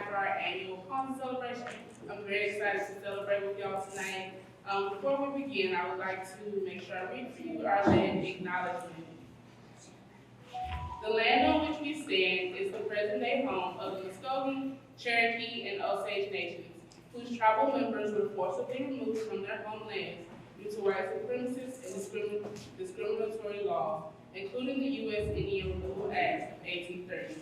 for our annual Kwanzaa celebration. I'm very excited to celebrate with y'all tonight. Before we begin, I would like to make sure I read for you our land acknowledgement. The land on which we stand is the present-day home of the Muskogee, Cherokee, and Osage nations, whose tribal members were forcibly removed from their homelands due to white supremacist and discriminatory laws, including the U.S. Indian Removal Act of 1830.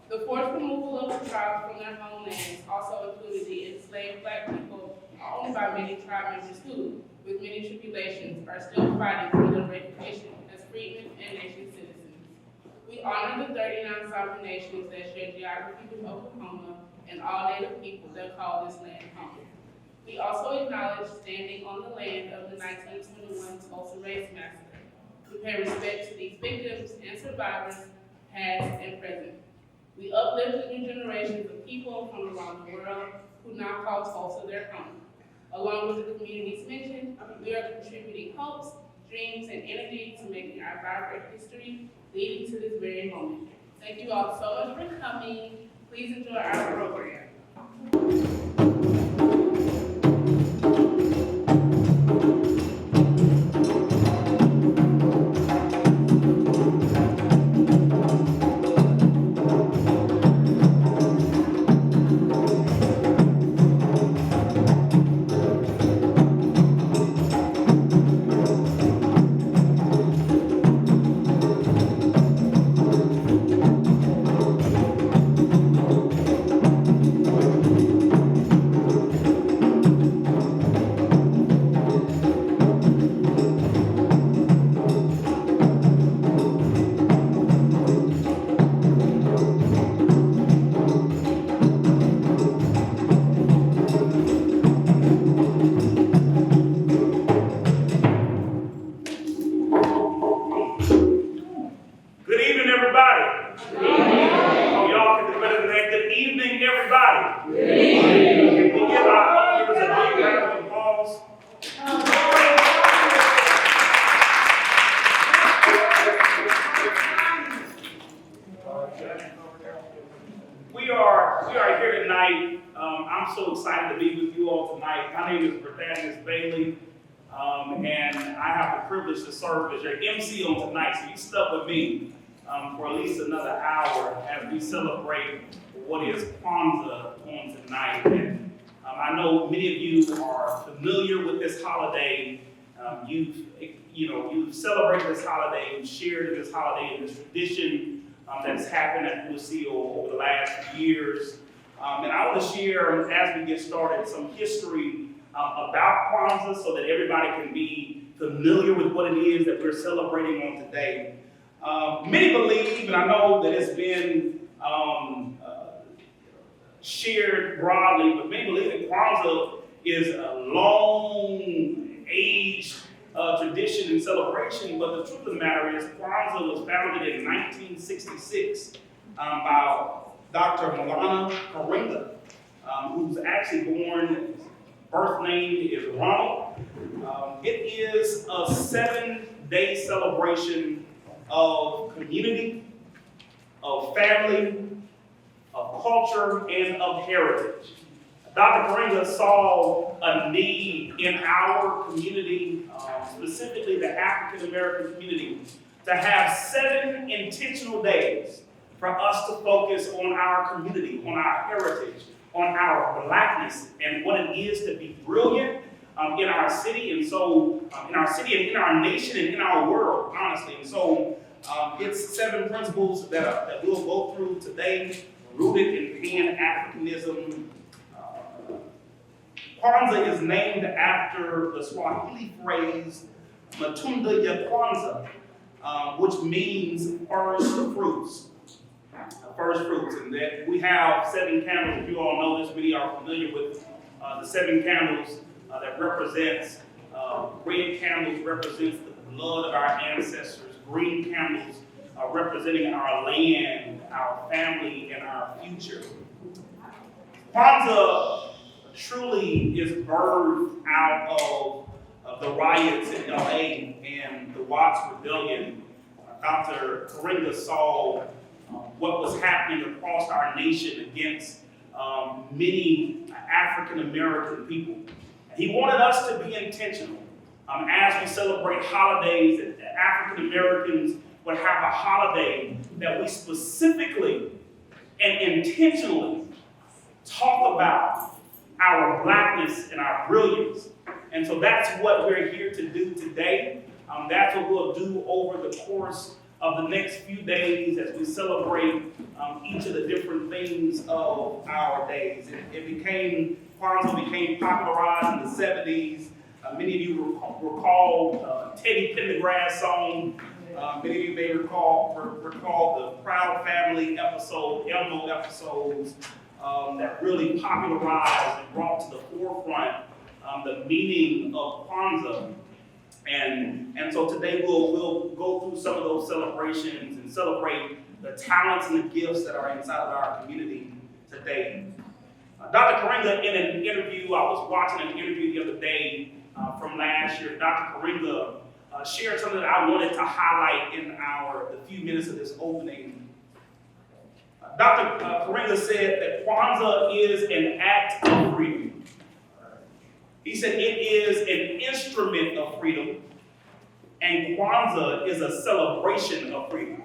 The forced removal of the tribes from their homelands also included the enslaved Black people owned by many tribe members who, with many tribulations, are still fighting for their recognition as freedmen and nation citizens. We honor the 39 sovereign nations that share geography with Oklahoma and all Native people that call this land home. We also acknowledge standing on the land of the 1921 Tulsa Race Massacre. We pay respect to these victims and survivors, past and present. We uplift the new generations of people from around the world who now call Tulsa their home. Along with the communities mentioned, we are contributing hopes, dreams, and energy to making our vibrant history leading to this very moment. Thank you all so much for coming. Please enjoy our program. To serve as your MC on tonight, so you stuck with me for at least another hour as we celebrate what is Kwanzaa on tonight. And I know many of you are familiar with this holiday. You've celebrated this holiday, you've shared in this holiday, in this tradition that's happened at Lucille over the last few years. And I want to share, as we get started, some history about Kwanzaa so that everybody can be familiar with what it is that we're celebrating on today. Many believe, and I know that it's been shared broadly, but many believe that Kwanzaa is a long-aged tradition and celebration, but the truth of the matter is Kwanzaa was founded in 1966 by Dr. Malana Karenga, who's actually born, birth name is Ronald. It is a 7-day celebration of community, of family, of culture, and of heritage. Dr. Karenga saw a need in our community, specifically the African American community, to have 7 intentional days for us to focus on our community, on our heritage, on our Blackness, and what it is to be brilliant in our city, and so in our city and in our nation and in our world, honestly. And so it's 7 principles that we'll go through today, rooted in Pan-Africanism. Kwanzaa is named after the Swahili phrase Matunda ya Kwanzaa, which means first fruits. First fruits, and that we have 7 candles. If you all know this, many are familiar with the 7 candles that represents, red candles represents the blood of our ancestors, green candles representing our land, our family, and our future. Kwanzaa truly is birthed out of the riots in LA and the Watts Rebellion. Dr. Karenga saw what was happening across our nation against many African American people. He wanted us to be intentional as we celebrate holidays, that African Americans would have a holiday that we specifically and intentionally talk about our blackness and our brilliance. And so that's what we're here to do today. That's what we'll do over the course of the next few days as we celebrate each of the different things of our days. Kwanzaa became popularized in the 70s. Many of you recall Teddy Pendergrass' song. Many of you may recall the Proud Family episode, Elmo episodes that really popularized and brought to the forefront the meaning of Kwanzaa. And so today we'll go through some of those celebrations and celebrate the talents and the gifts that are inside of our community today. Dr. Karinga, in an interview, I was watching an interview the other day from last year. Dr. Karinga shared something that I wanted to highlight in the few minutes of this opening. Dr. Karinga said that Kwanzaa is an act of freedom. He said it is an instrument of freedom, and Kwanzaa is a celebration of freedom.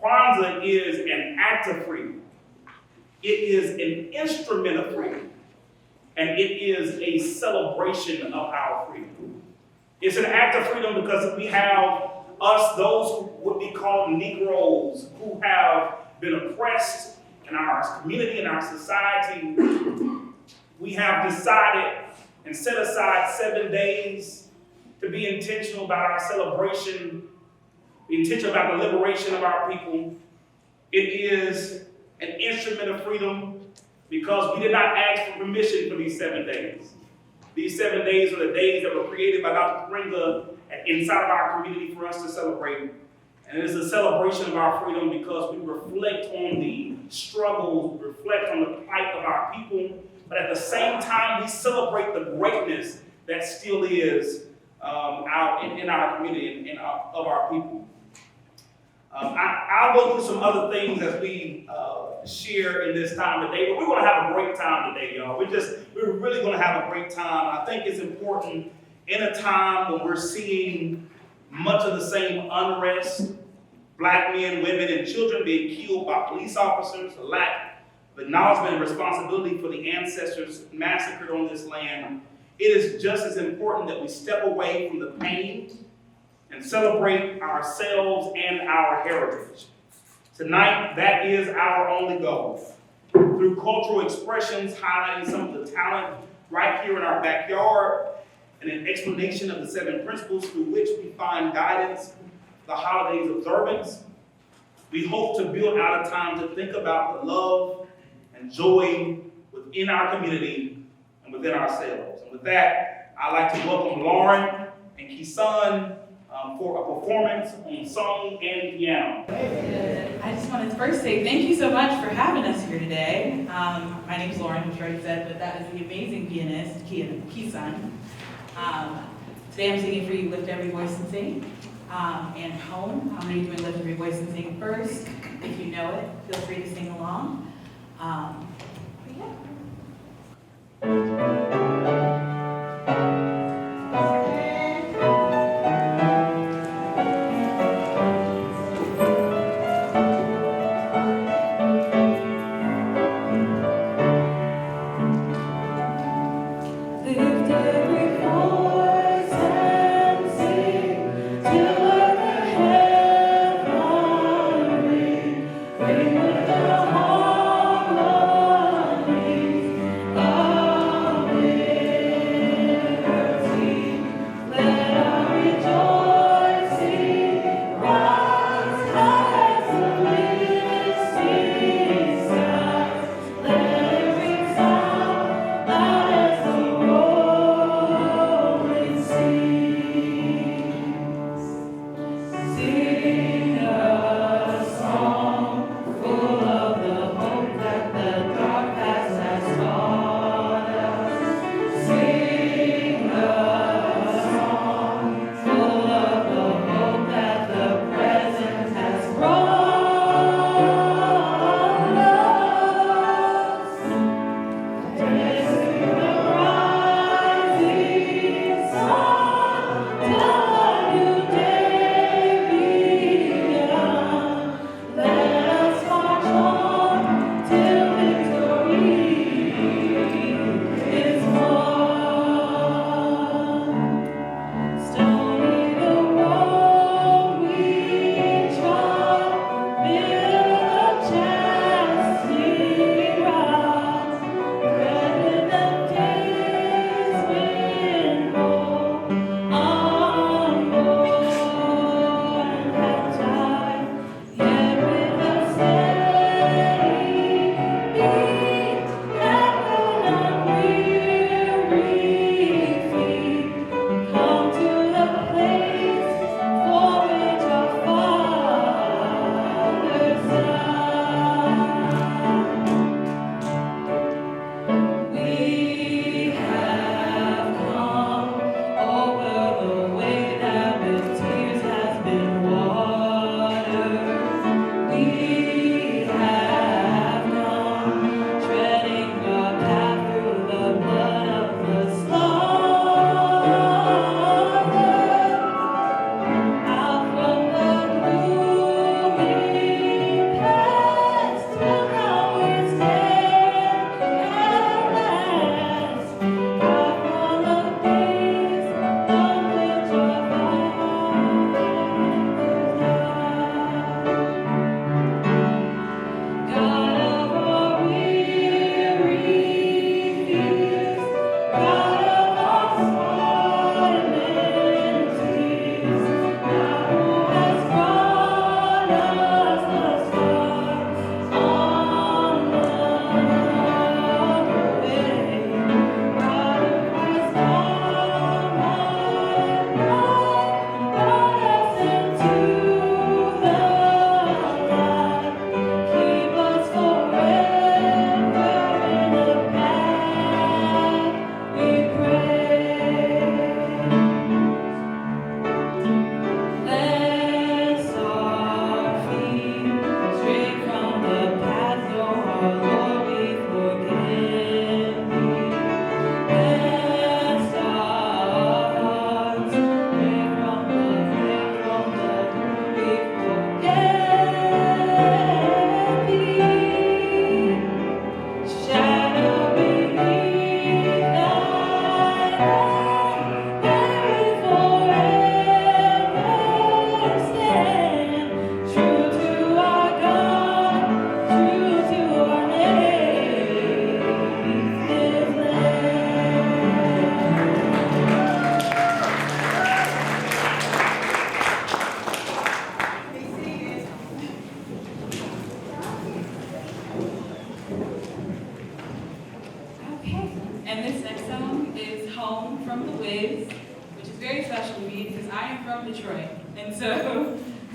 Kwanzaa is an act of freedom. It is an instrument of freedom, and it is a celebration of our freedom. It's an act of freedom because we have those who would be called Negroes, who have been oppressed in our community, in our society. We have decided and set aside 7 days to be intentional about our celebration, be intentional about the liberation of our people. It is an instrument of freedom because we did not ask for permission for these 7 days. These 7 days are the days that were created by Dr. Karinga inside of our community for us to celebrate. And it is a celebration of our freedom because we reflect on the struggles, we reflect on the plight of our people, but at the same time, we celebrate the greatness that still is out in our community and of our people. I'll go through some other things as we share in this time today, but we're going to have a great time today, y'all. We're really going to have a great time. I think it's important in a time when we're seeing much of the same unrest, black men, women, and children being killed by police officers, a lack of acknowledgement and responsibility for the ancestors massacred on this land. It is just as important that we step away from the pain and celebrate ourselves and our heritage. Tonight, that is our only goal. Through cultural expressions highlighting some of the talent right here in our backyard, and an explanation of the 7 principles through which we find guidance, the holidays observance, we hope to build out a time to think about the love and joy within our community and within ourselves. And with that, I'd like to welcome Lauren and Kisan for a performance on song and piano. I just want to first say thank you so much for having us here today. My name is Lauren, which already said, but that is the amazing pianist, Kisan. Today I'm singing for you Lift Every Voice and Sing. And home, I'm going to be doing Lift Every Voice and Sing first. If you know it, feel free to sing along. But yeah. Harmony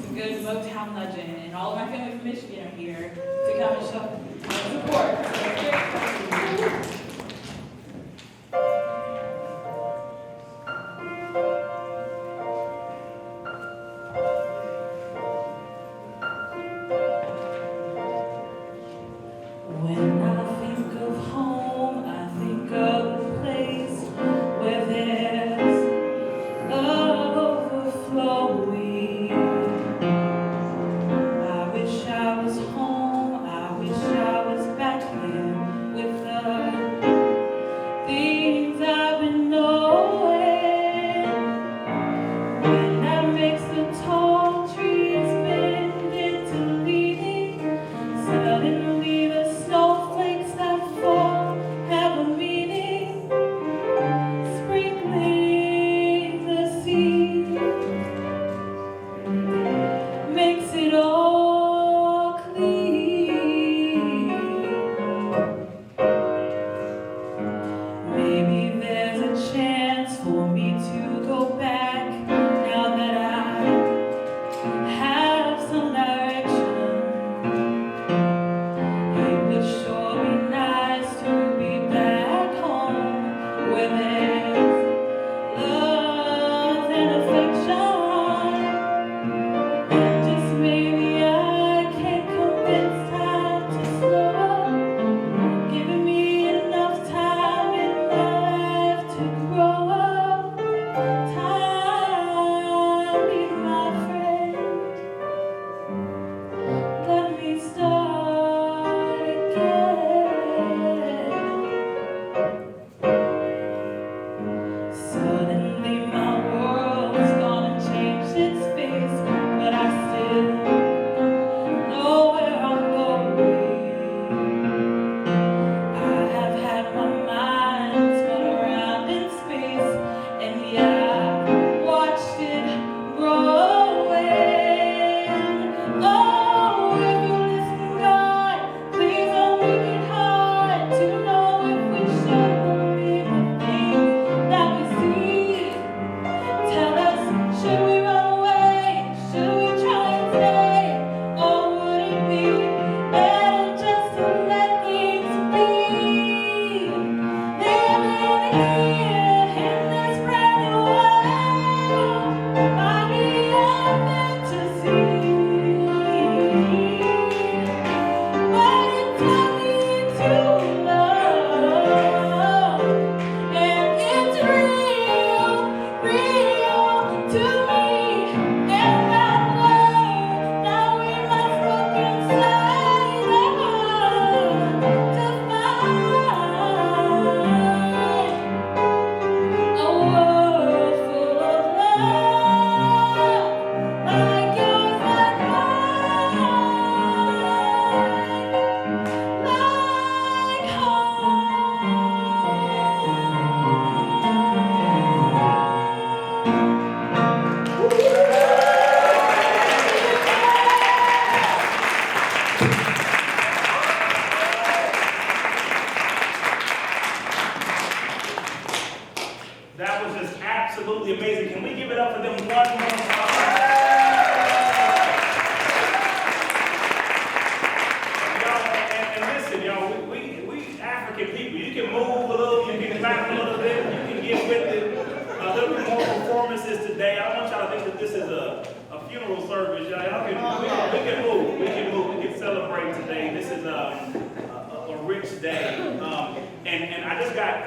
some good Motown nudging, and all of my family from Michigan are here to come and show support. So very excited. When I think of home, I think of a place where there's love overflowing. I wish I was home, I wish I was back there with the things I've been knowing. When that makes the tall trees bend into leaning, suddenly the snowflakes that fall have a meaning, sprinkling the sea makes it all clean. Maybe there's a chance for me to go back now that I have some direction. It would sure be nice to be back home where there's love and affection. And just maybe I can convince time to slow up, giving me enough time in my life to grow up. Time, be my friend. Let me start again. Suddenly my world's gonna change its face, but I still know where I'm going. I have had my mind spun around in space, and yeah, I've watched it growing. Oh, if you listen, God, please don't make it hard to know if we should believe the things that we see. Tell us, should we run away? Should we try and stay? Or would it be better just to let things be? Living here in this brand new world might be a fantasy, but it taught me to love, and it's real, real to me. And that love that we must look inside to find a world full of love like yours and mine, like That was just absolutely amazing. Can we give it up for them one more time? Y'all, and listen, y'all, we African people. You can move a little, you can clap a little bit, you can get with it. A little bit more performances today. I don't want y'all to think that this is a funeral service, y'all. We can move, we can celebrate today. This is a rich day. And I just got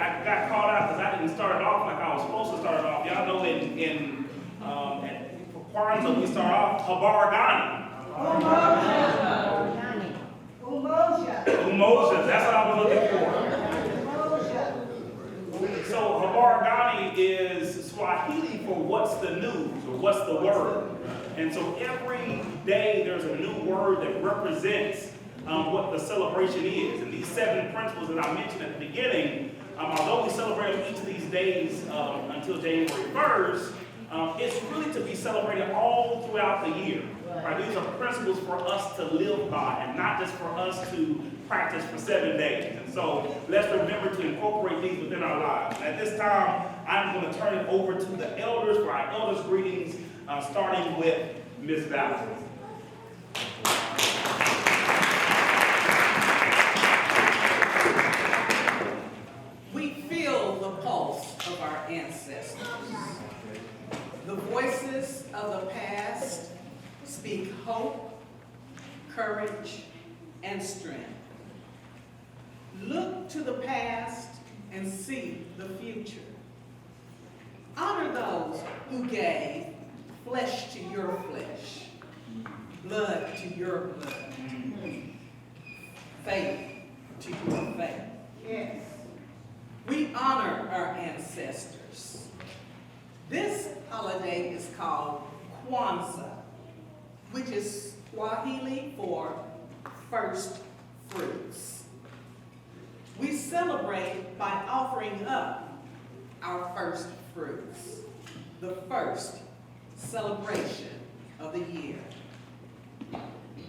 caught out because I didn't start it off like I was supposed to start it off. Y'all know for Kwanzaa we start off Habaragani. Umoja, that's what I was looking for. So Habaragani is Swahili for what's the news or what's the word. And so every day there's a new word that represents what the celebration is. And these 7 principles that I mentioned at the beginning, although we celebrate each of these days until January 1st, it's really to be celebrated all throughout the year. Right? These are principles for us to live by and not just for us to practice for 7 days. And so let's remember to incorporate these within our lives. And at this time, I'm going to turn it over to the elders for our elders' greetings, starting with Ms. Valley. We feel the pulse of our ancestors. The voices of the past speak hope, courage, and strength. Look to the past and see the future. Honor those who gave flesh to your flesh, blood to your blood, faith to your faith. Yes. We honor our ancestors. This holiday is called Kwanzaa, which is Swahili for first fruits. We celebrate by offering up our first fruits, the first celebration of the year.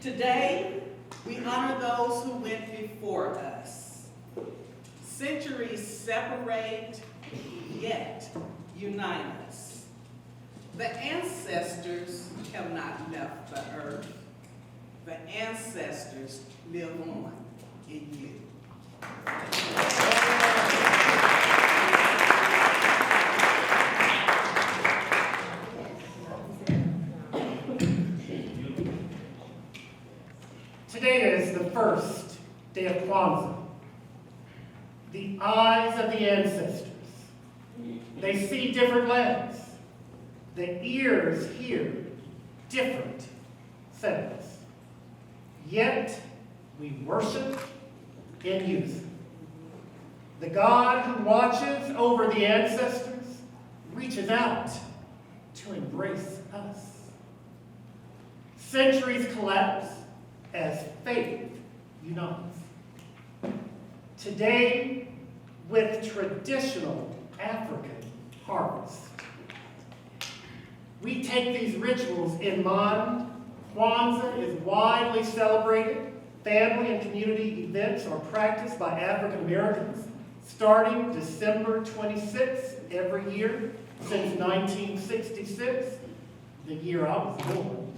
Today, we honor those who went before us. Centuries separate, yet unite us. The ancestors have not left the earth. The ancestors live on in you. Today is the first day of Kwanzaa. The eyes of the ancestors. They see different lands. The ears hear different sounds. Yet we worship in unison. The God who watches over the ancestors reaches out to embrace us. Centuries collapse as faith unites. Today, with traditional African harvest, we take these rituals in mind. Kwanzaa is widely celebrated. Family and community events are practiced by African Americans starting December 26th every year since 1966, the year I was born,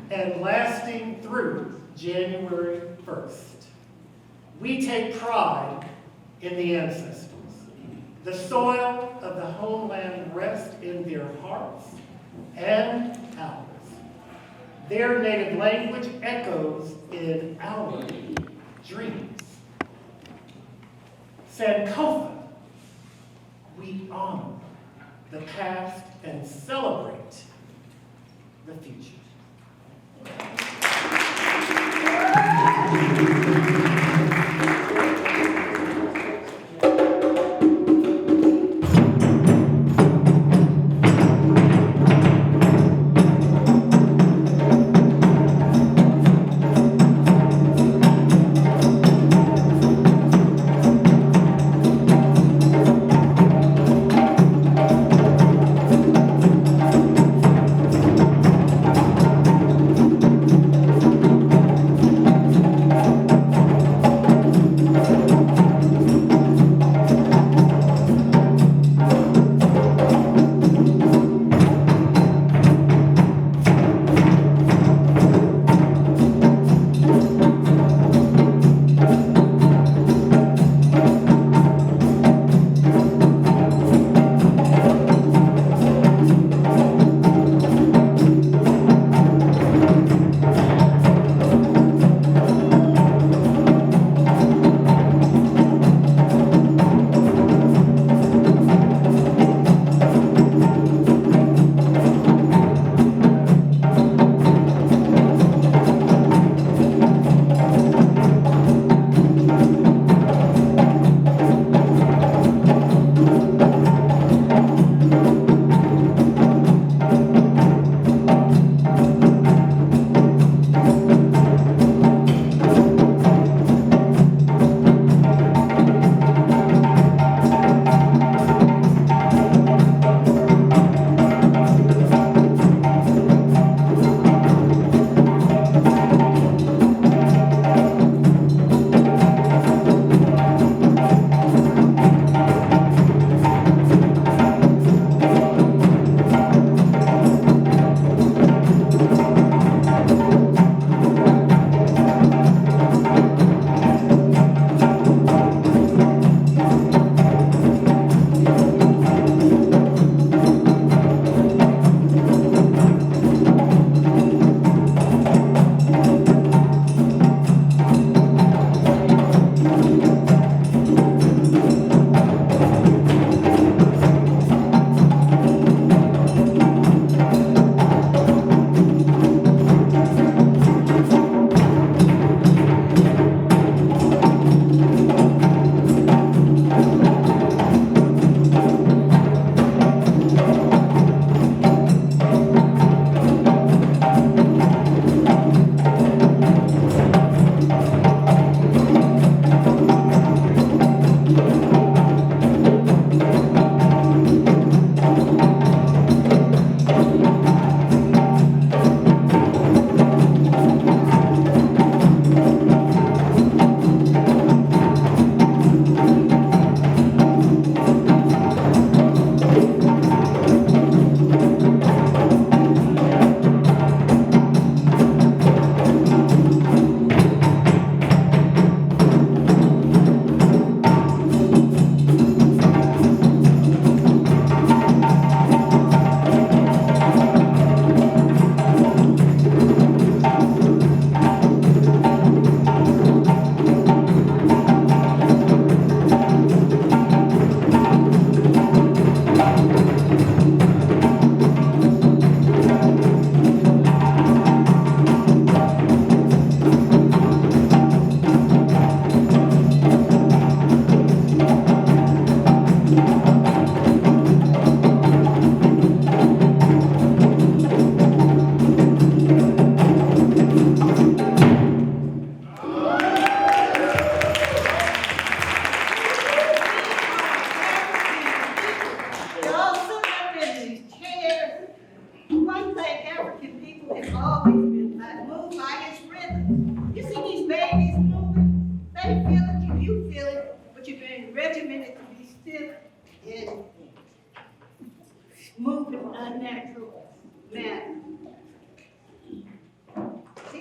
and lasting through January 1st. We take pride in the ancestors. The soil of the homeland rests in their hearts and ours. Their native language echoes in our dreams. Sankofa, we honor the past and celebrate the future.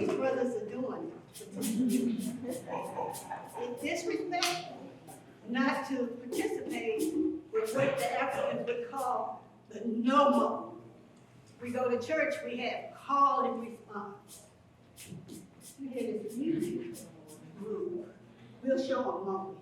these brothers are doing. It's disrespectful not to participate with what the Africans would call the no-mo. We go to church, we have call and response. You hear this music group, we'll show them more.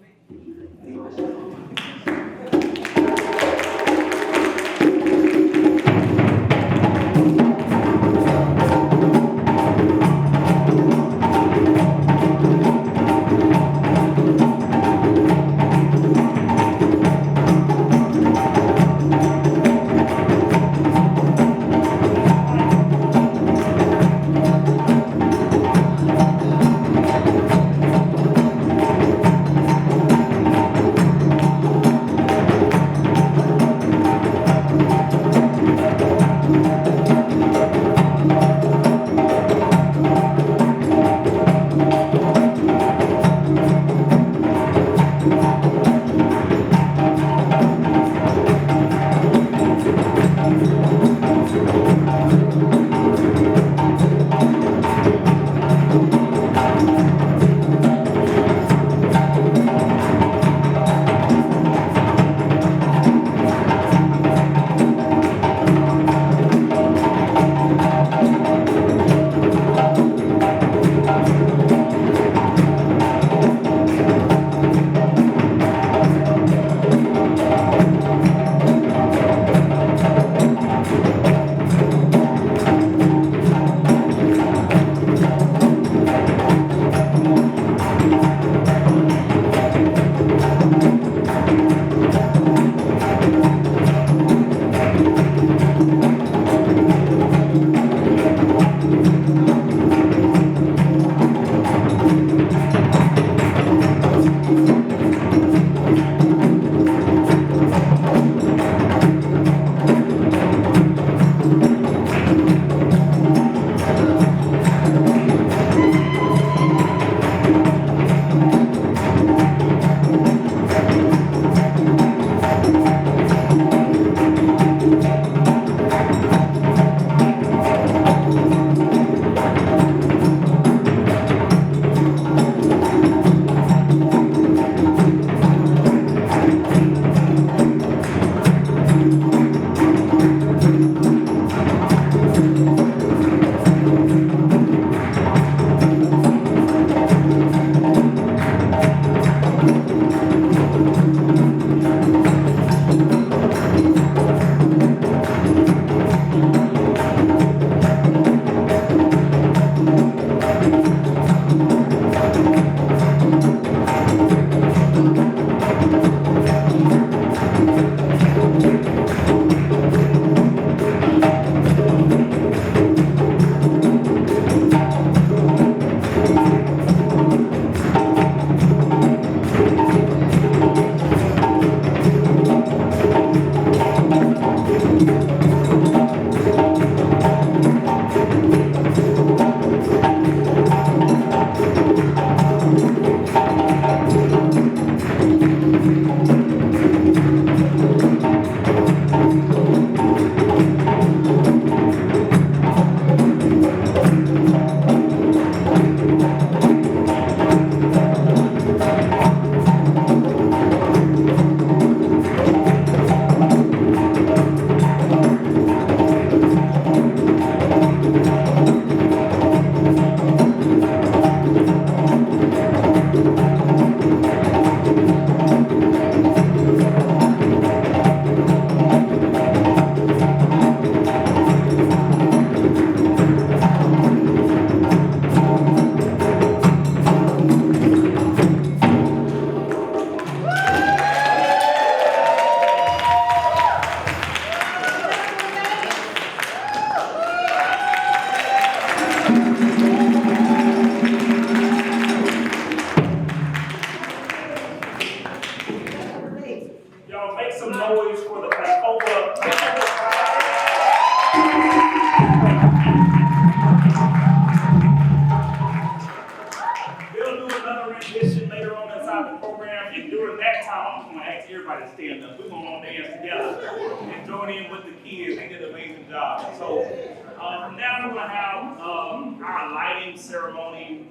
Now we're going to have our light lighting ceremony.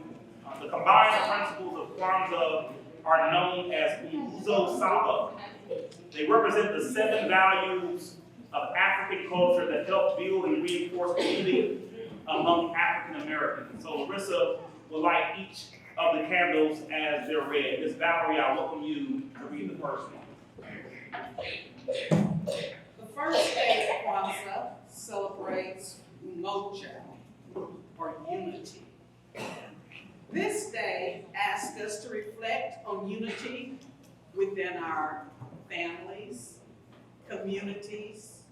The combined principles of Kwanzaa are known as Nguzo Saba. They represent the 7 values of African culture that help build and reinforce community among African Americans. So Larissa will light each of the candles as they're read. Ms. Valerie, I welcome you to read the first one. The first day of Kwanzaa celebrates umoja, or unity. This day asks us to reflect on unity within our families, communities,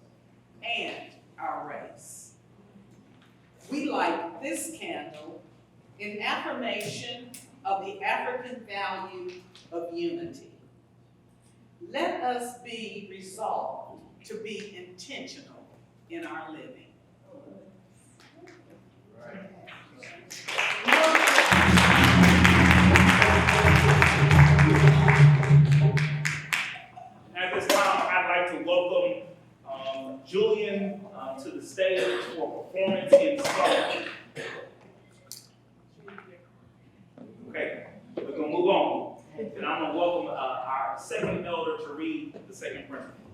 and our race. We light this candle in affirmation of the African value of unity. Let us be resolved to be intentional in our living. At this time, I'd like to welcome Julian to the stage for a performance in song. Okay, we're gonna move on. And I'm gonna welcome our second elder to read the second principle.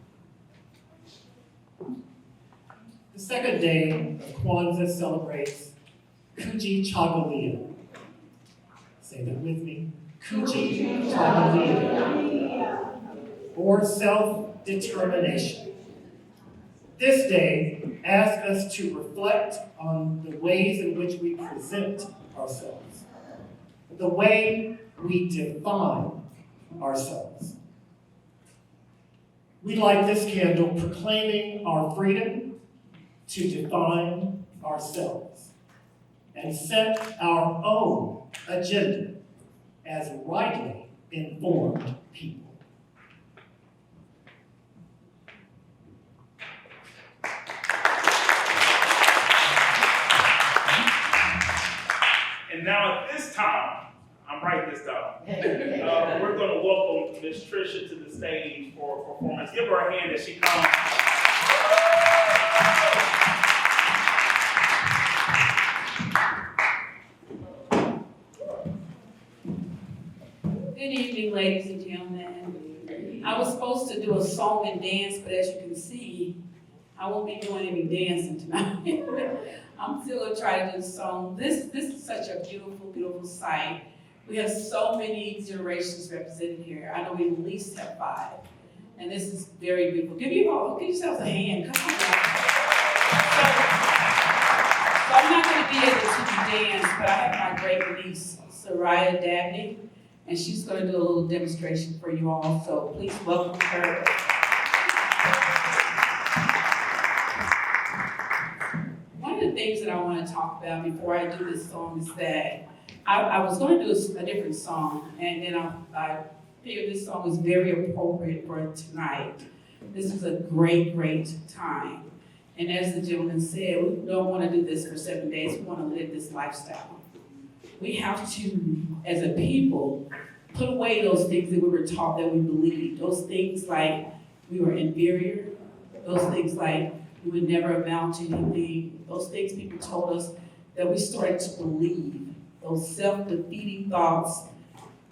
The second day of Kwanzaa celebrates Kujichagulia. Say that with me. Kujichagulia, or self-determination. This day asks us to reflect on the ways in which we present ourselves, the way we define ourselves. We light this candle proclaiming our freedom to define ourselves and set our own agenda as rightly informed people. And now at this time, I'm right this time, we're going to welcome Ms. Tricia to the stage for a performance. Give her a hand as she comes. Good evening, ladies and gentlemen. I was supposed to do a song and dance, but as you can see, I won't be doing any dancing tonight. I'm still gonna try to do the song. This is such a beautiful, beautiful sight. We have so many generations represented here. I know we at least have 5. And this is very beautiful. Give yourselves a hand. Come on. So I'm not gonna be able to dance, but I have my great niece, Soraya Dabney, and she's gonna do a little demonstration for you all. So please welcome her. One of the things that I want to talk about before I do this song is that I was going to do a different song, and then I figured this song was very appropriate for tonight. This is a great, great time. And as the gentleman said, we don't want to do this for 7 days. We want to live this lifestyle. We have to, as a people, put away those things that we were taught that we believed. Those things like we were inferior. Those things like we would never amount to anything. Those things people told us that we started to believe. Those self-defeating thoughts,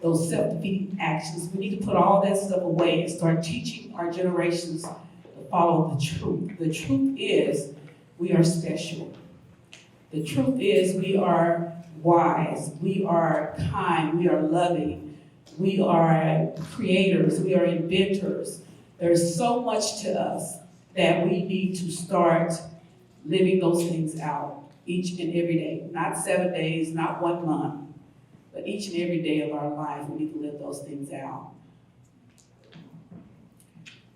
those self-defeating actions. We need to put all that stuff away and start teaching our generations to follow the truth. The truth is we are special. The truth is we are wise. We are kind. We are loving. We are creators. We are inventors. There's so much to us that we need to start living those things out each and every day. Not 7 days, not 1 month, but each and every day of our life, we need to live those things out.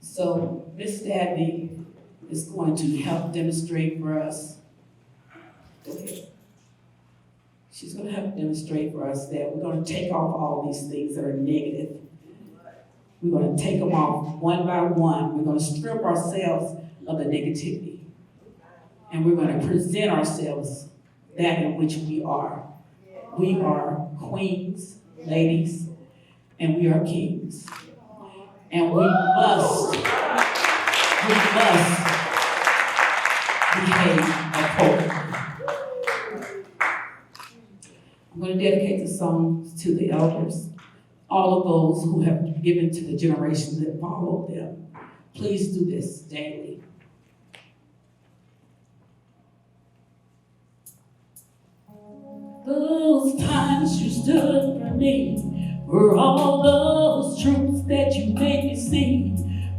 So Miss Dabney is going to help demonstrate for us. Okay. She's going to help demonstrate for us that we're going to take off all these things that are negative. We're going to take them off one by one. We're going to strip ourselves of the negativity. And we're going to present ourselves that in which we are. We are queens, ladies, and we are kings. And we must behave appropriately. I'm going to dedicate this song to the elders, all of those who have given to the generations that followed them. Please do this daily. Those times you stood for me were all those truths that you made me see,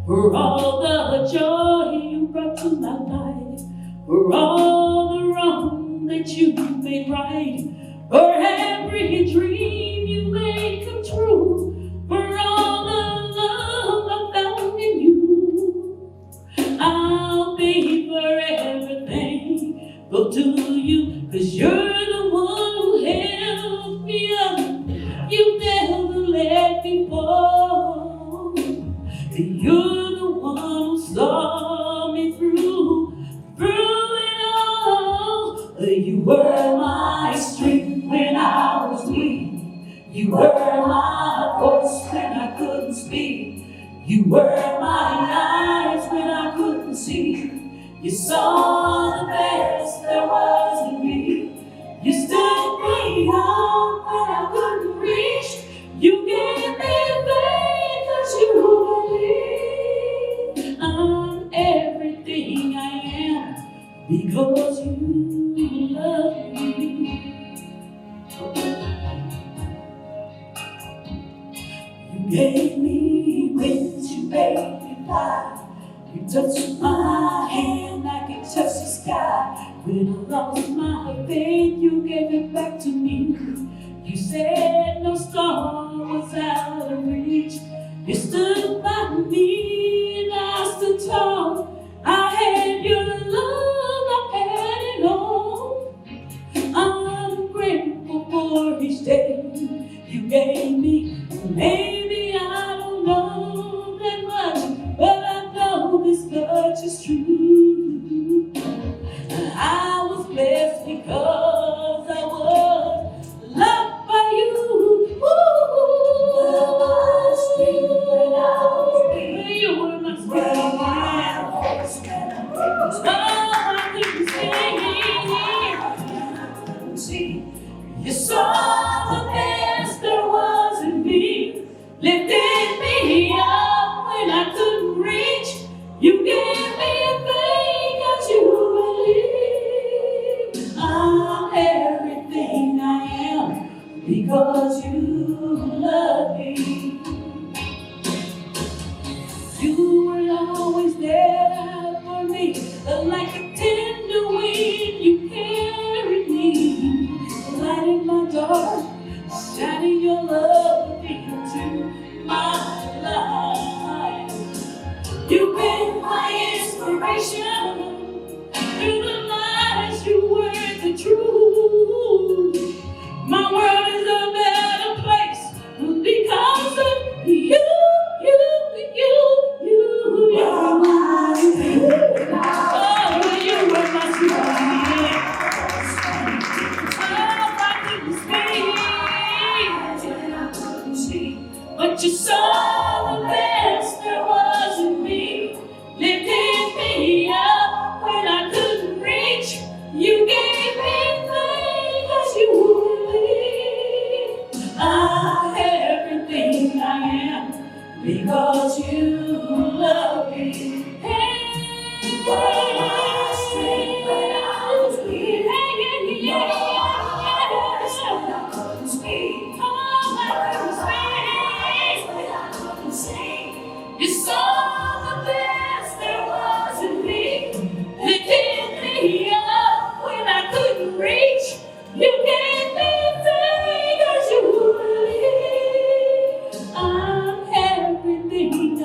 were all the joy you brought to my life, were all the wrong that you made right, for every dream you made come true, for all the love I found in you. I'll be forever thankful to you, 'cause you're the one who held me up. You never let me fall. You're the one who saw me through it all. You were my strength when I was weak. You were my voice when I couldn't speak. You were my eyes when I couldn't see. You saw the best there was in me. You stood me up when I couldn't reach. You gave me faith 'cause you believe. I'm everything I am because you love me. You gave me wings, you made me fly. You touched my hand, I could touch the sky. When I lost my faith, you gave it back to me. You said no storm was out of reach. You stood by me and I stood tall. I had your love, I had it all. I'm grateful for each day you gave me. Maybe I don't know that much, but I know this much is true. I was blessed because I was loved by you. My strength when I was weak. You were my strength. My voice when I couldn't see. You saw the best there was in me, lifted me up when I couldn't reach. You gave me faith 'cause you believe. I'm everything I am because you love me. You were always there for me, like a tender wind you carried me, light in my dark, shining your love into my life. You've been my inspiration, through the lies you were the truth. My world is a better place because of you. You're my strength. Oh, you were my strength. Oh, I couldn't speak, but you saw the best there was in me, lifted me up when I couldn't reach. You gave me faith 'cause you believe. I'm everything I am because you love me. Hey, you were my strength when I was weak. My voice when I couldn't speak. Oh, I couldn't speak when I couldn't sing. You saw the best there was in me, lifted me up when I couldn't reach. You gave me faith 'cause you believe. I'm everything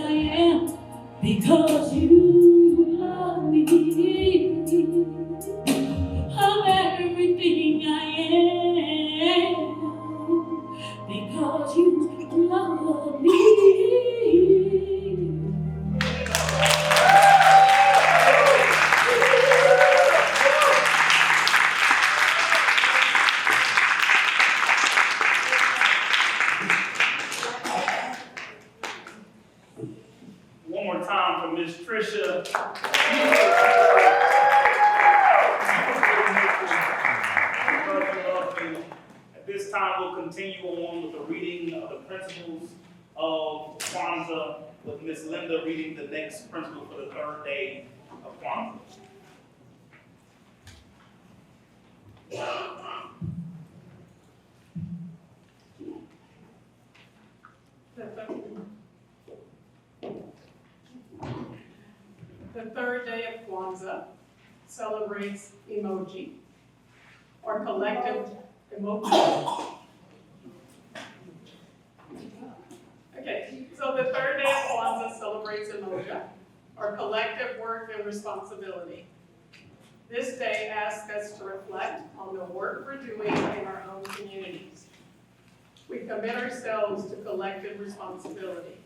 this time we'll continue on with the reading of the principles of Kwanzaa, with Miss Linda reading the next principle for the third day of Kwanzaa. The third day of Kwanzaa celebrates emoji, or collective emoji. Okay, so the third day of Kwanzaa celebrates emoji, or collective work and responsibility. This day asks us to reflect on the work we're doing in our own communities. We commit ourselves to collective responsibility.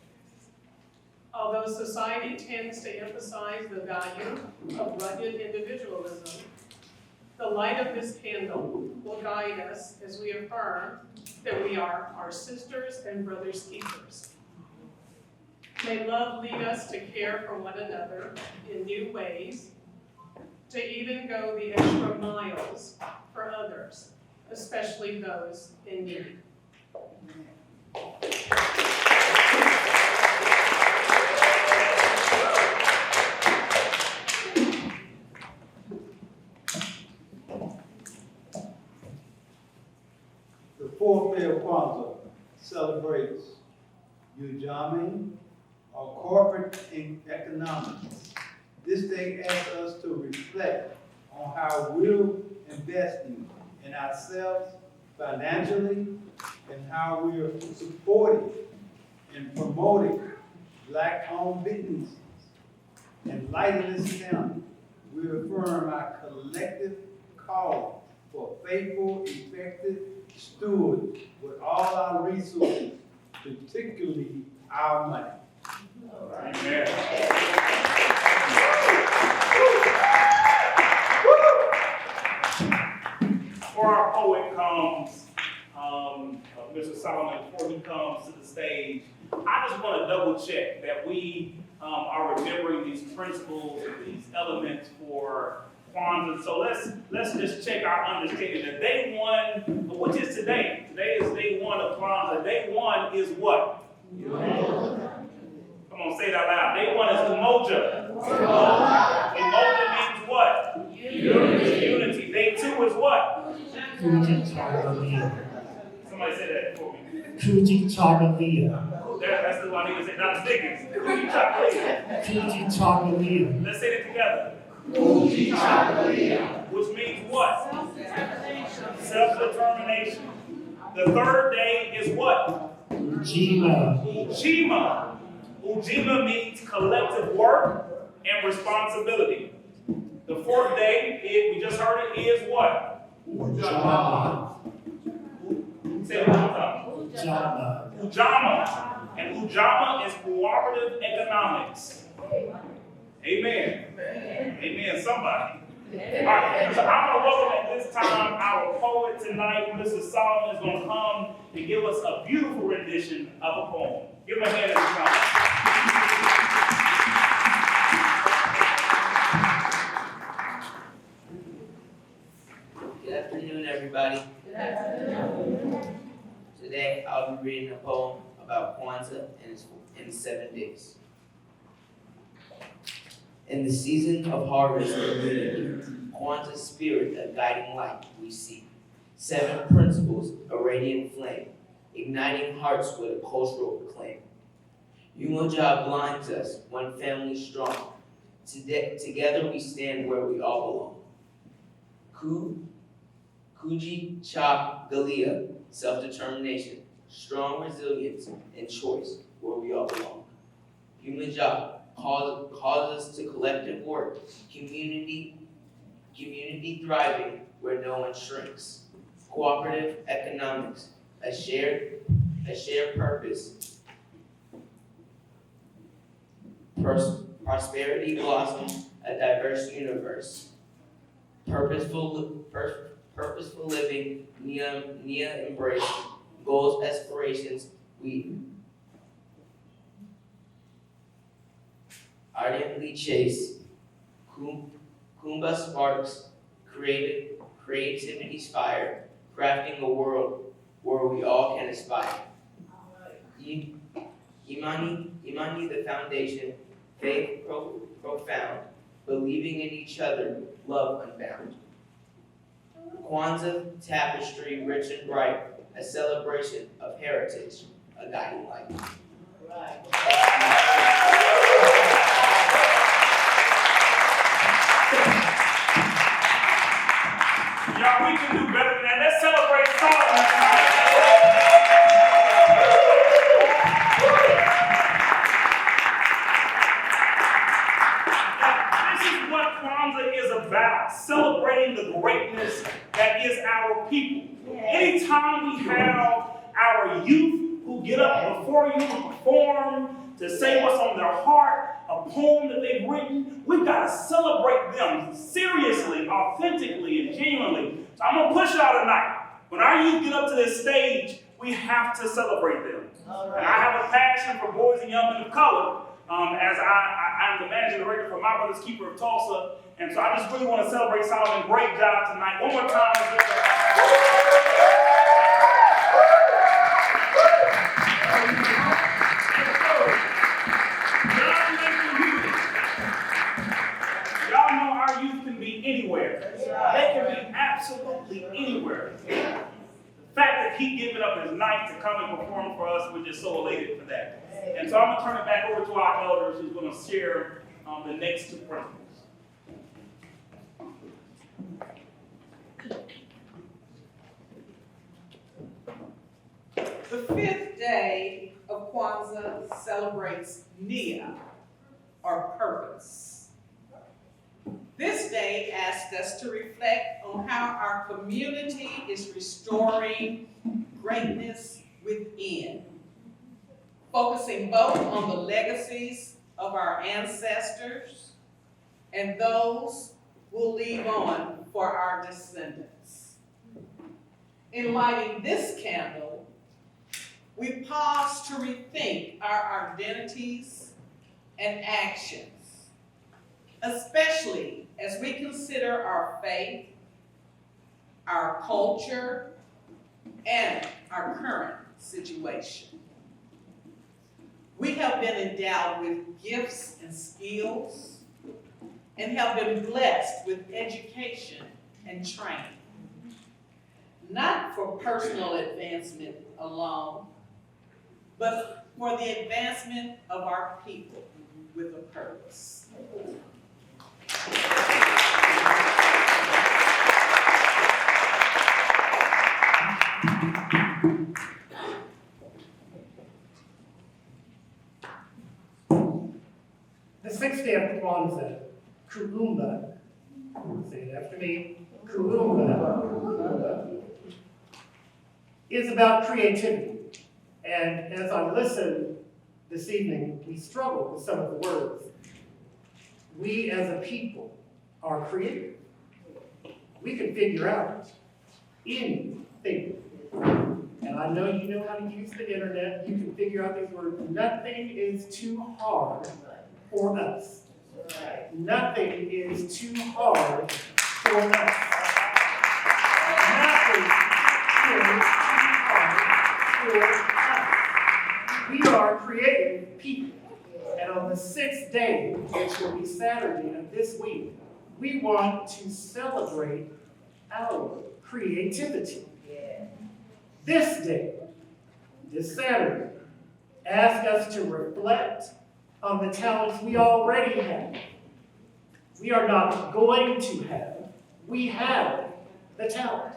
Although society tends to emphasize the value of rugged individualism, the light of this candle will guide us as we affirm that we are our sisters and brothers' keepers. May love lead us to care for one another in new ways, to even go the extra miles for others, especially those in need. The fourth day of Kwanzaa celebrates Ujami, or corporate economics. This day asks us to reflect on how we're investing in ourselves financially and how we're supporting and promoting Black-owned businesses. In light of this county, we affirm our collective call for faithful, effective stewards with all our resources, particularly our money. Amen. Before our poet comes, Mr. Solomon, before he comes to the stage, I just want to double check that we are remembering these principles and these elements for Kwanzaa. So let's just check our understanding that day one, which is today. Today is day one of Kwanzaa. Day one is what? Come on, say that loud. Day one is Umoja. Umoja means what? Unity. Day two is what? Somebody say that for me. That's the one I need to say. Dr. Dickens. Let's say it together. Which means what? Self-determination. The third day is what? Ujima. Ujima means collective work and responsibility. The fourth day, we just heard it, is what? Say it one more time. Ujama. And Ujama is cooperative economics. Amen. Amen, somebody. All right, so I'm going to welcome at this time our poet tonight. Mr. Solomon is going to come and give us a beautiful rendition of a poem. Give him a hand at this time. Good afternoon, everybody. Good afternoon. Today I'll be reading a poem about Kwanzaa in 7 days. In the season of harvest and unity, Kwanzaa's spirit, a guiding light we see. 7 principles, a radiant flame, igniting hearts with a cultural acclaim. Umoja blinds us, one family strong. Together we stand where we all belong. Kuji Chop Galia, self-determination, strong resilience, and choice where we all belong. Umoja calls us to collective work, community thriving where no one shrinks. Cooperative economics, a shared purpose. Prosperity blossoms, a diverse universe. Purposeful living, Nia embrace, goals, aspirations, we ardently chase. Kumba sparks, creativity's fire, crafting a world where we all can aspire. Imani the foundation, faith profound, believing in each other, love unbound. Kwanzaa, tapestry rich and bright, a celebration of heritage, a guiding light. Y'all, we can do better than that. Let's celebrate Solomon tonight. This is what Kwanzaa is about, celebrating the greatness that is our people. Anytime we have our youth who get up before you to perform, to say what's on their heart, a poem that they've written, we've got to celebrate them seriously, authentically, and genuinely. So I'm going to push y'all tonight. When our youth get up to this stage, we have to celebrate them. And I have a passion for boys and young men of color, as I'm the managing director for My Brother's Keeper of Tulsa. And so I just really want to celebrate Solomon. Great job tonight. One more time. Y'all know our youth can be anywhere. They can be absolutely anywhere. The fact that he giving up his night to come and perform for us, we're just so elated for that. And so I'm going to turn it back over to our elders who's going to share the next two principles. The fifth day of Kwanzaa celebrates Nia, or purpose. This day asks us to reflect on how our community is restoring greatness within, focusing both on the legacies of our ancestors and those we'll leave on for our descendants. In lighting this candle, we pause to rethink our identities and actions, especially as we consider our faith, our culture, and our current situation. We have been endowed with gifts and skills and have been blessed with education and training, not for personal advancement alone, but for the advancement of our people with a purpose. The sixth day of Kwanzaa, Kuumba, say it after me, Kuumba, is about creativity. And as I listen this evening, we struggle with some of the words. We as a people are creative. We can figure out anything. And I know you know how to use the internet. You can figure out these words. Nothing is too hard for us. Nothing is too hard for us. Nothing is too hard for us. We are creative people. And on the sixth day, which will be Saturday of this week, we want to celebrate our creativity. This day, this Saturday, ask us to reflect on the talents we already have. We are not going to have. We have the talent.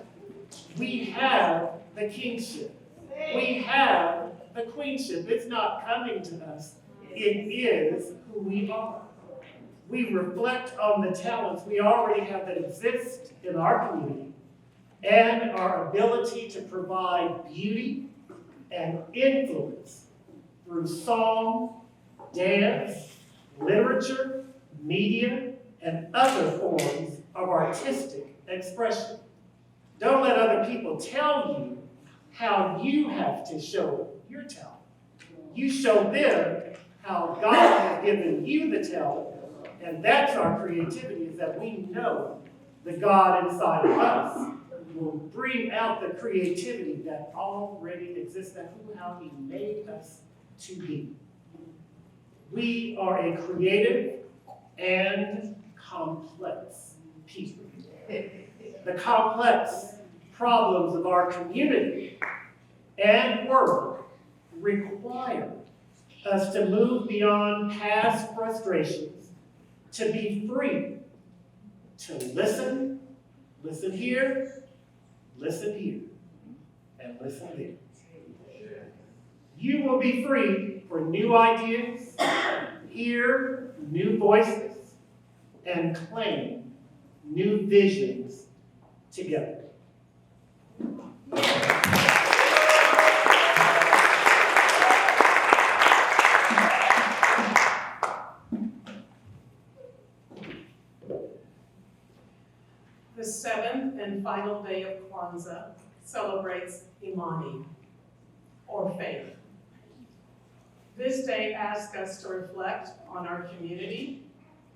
We have the kingship. We have the queenship. It's not coming to us. It is who we are. We reflect on the talents we already have that exist in our community and our ability to provide beauty and influence through song, dance, literature, media, and other forms of artistic expression. Don't let other people tell you how you have to show your talent. You show them how God has given you the talent, and that's our creativity, is that we know the God inside of us will bring out the creativity that already exists, that how he made us to be. We are a creative and complex people. The complex problems of our community and world require us to move beyond past frustrations, to be free, to listen here, and listen there. You will be free for new ideas, hear new voices, and claim new visions together. The seventh and final day of Kwanzaa celebrates Imani, or faith. This day asks us to reflect on our community,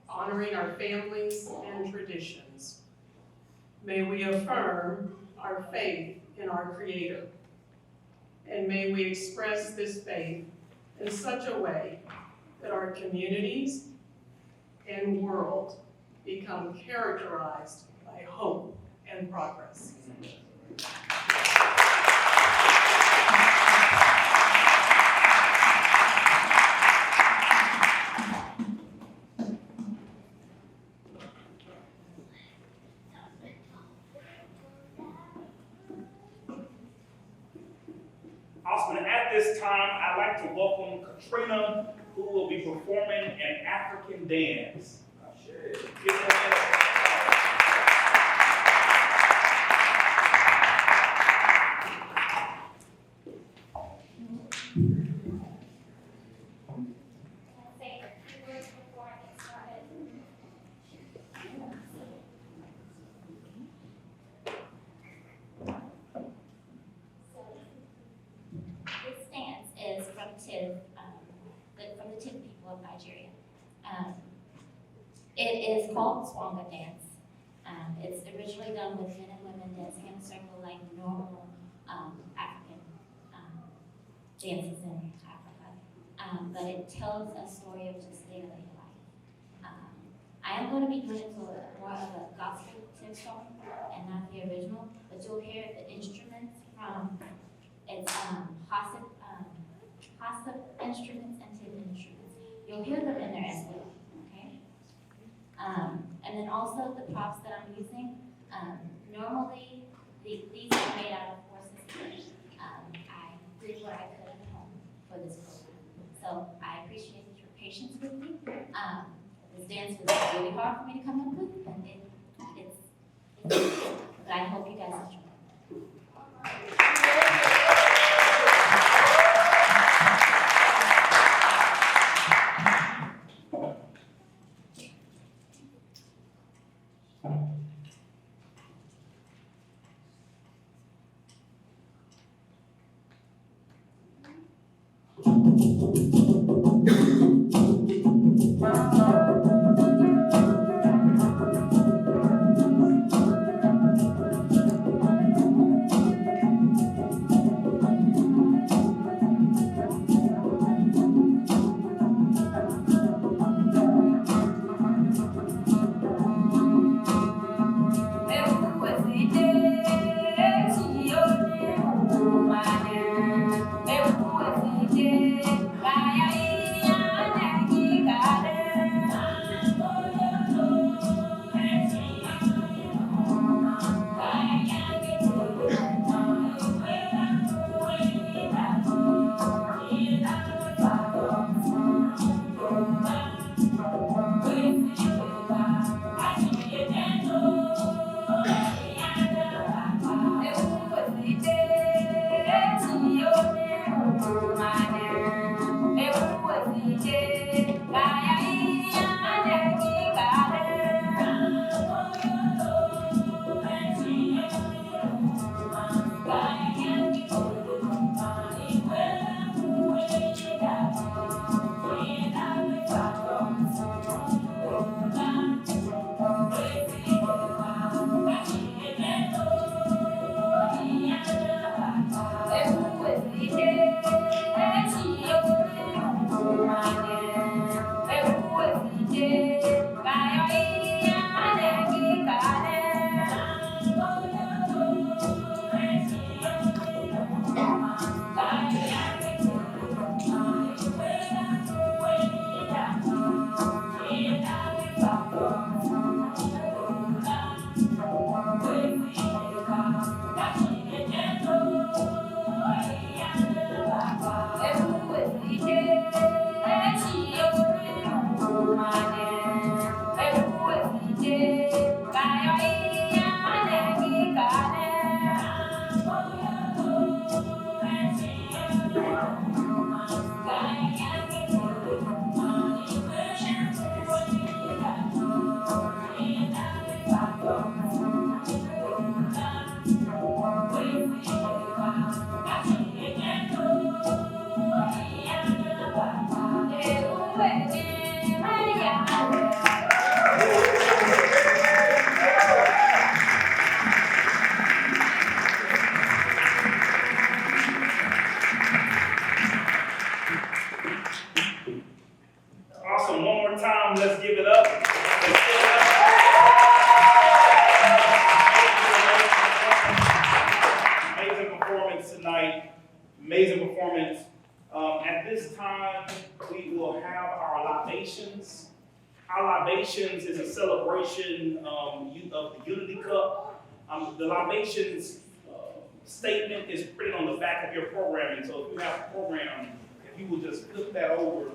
honoring our families and traditions. May we affirm our faith in our Creator, and may we express this faith in such a way that our communities and world become characterized by hope and progress. Awesome. And at this time, I'd like to welcome Katrina, who will be performing an African dance. This dance is from the Tiv people of Nigeria. It is called Swanga dance. It's originally done with men and women dancing in a circle like normal African dances in Africa. But it tells a story of just daily life. I am going to be doing it to more of a gospel Tiv song and not the original, but you'll hear the instruments from it's Hassa instruments and Tiv instruments. You'll hear them in there as well, okay? And then also the props that I'm using, normally these are made out of horses. I did what I could at home for this program. So I appreciate your patience with me. This dance was really hard for me to come up with, and it's but I hope you guys enjoy it. Bye. Awesome. One more time. Let's give it up. Let's give it up. Amazing performance tonight. Amazing performance. At this time, we will have our libations. Our libations is a celebration of the Unity Cup. The libations statement is printed on the back of your programming. So if you have a program, if you will just flip that over,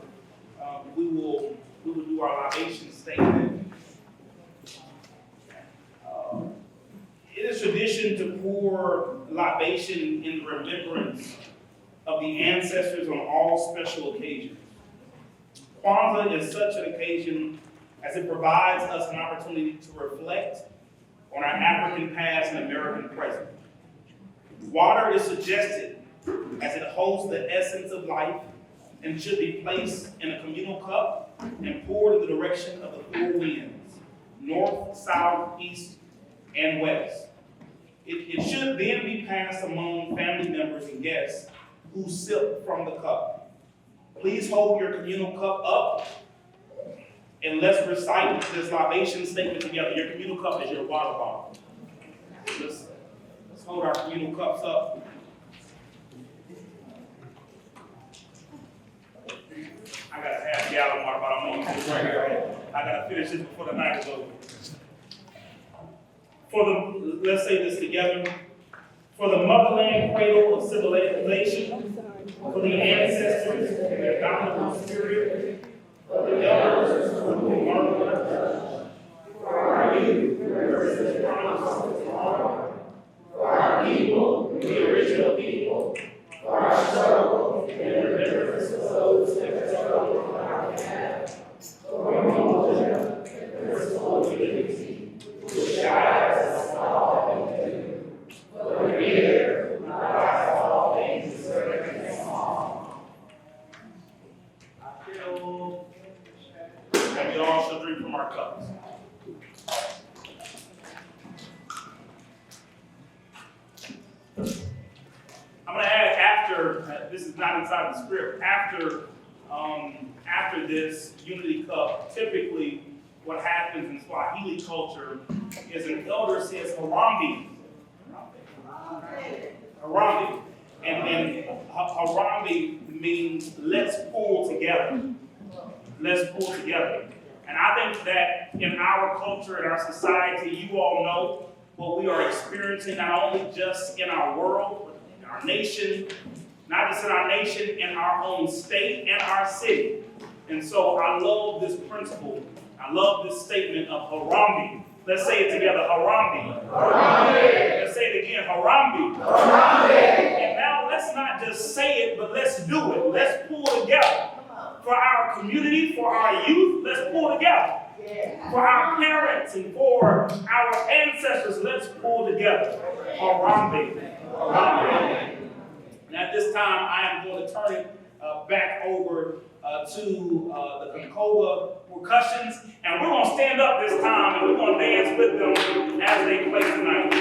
we will do our libation statement. It is tradition to pour libation in remembrance of the ancestors on all special occasions. Kwanzaa is such an occasion as it provides us an opportunity to reflect on our African past and American present. Water is suggested as it holds the essence of life and should be placed in a communal cup and poured in the direction of the four winds, north, south, east, and west. It should then be passed among family members and guests who sip from the cup. Please hold your communal cup up and let's recite this libation statement together. Your communal cup is your water bottle. Let's hold our communal cups up. I got a half-gallon water bottle. I'm gonna use this right here. I gotta finish this before the night is over. Let's say this together. For the motherland cradle of civilization, for the ancestors and their dominant spirit, for the elders who will learn, for our youth, who represent the promise of tomorrow, for our people, the original people, for our struggle and the remembrance of those that have struggled on our behalf, for Georgia, the principle of unity, which guides us all that we do, for the Creator, who provides all things great and small. I feel that we all should drink from our cups. I'm going to add after, this is not inside the script, after this Unity Cup, typically what happens in Swahili culture is an elder says Harambe. Harambe. And Harambe means let's pull together. Let's pull together. And I think that in our culture, in our society, you all know what we are experiencing, not only just in our world, but in our nation, not just in our nation, in our own state and our city. And so I love this principle. I love this statement of Harambe. Let's say it together, Harambe. Harambe. Let's say it again, Harambe. Harambe. And now let's not just say it, but let's do it. Let's pull together. For our community, for our youth, let's pull together. For our parents and for our ancestors, let's pull together. Harambe. Harambe. And at this time, I am going to turn it back over to the Concoba percussions, and we're going to stand up this time and we're going to dance with them as they play tonight.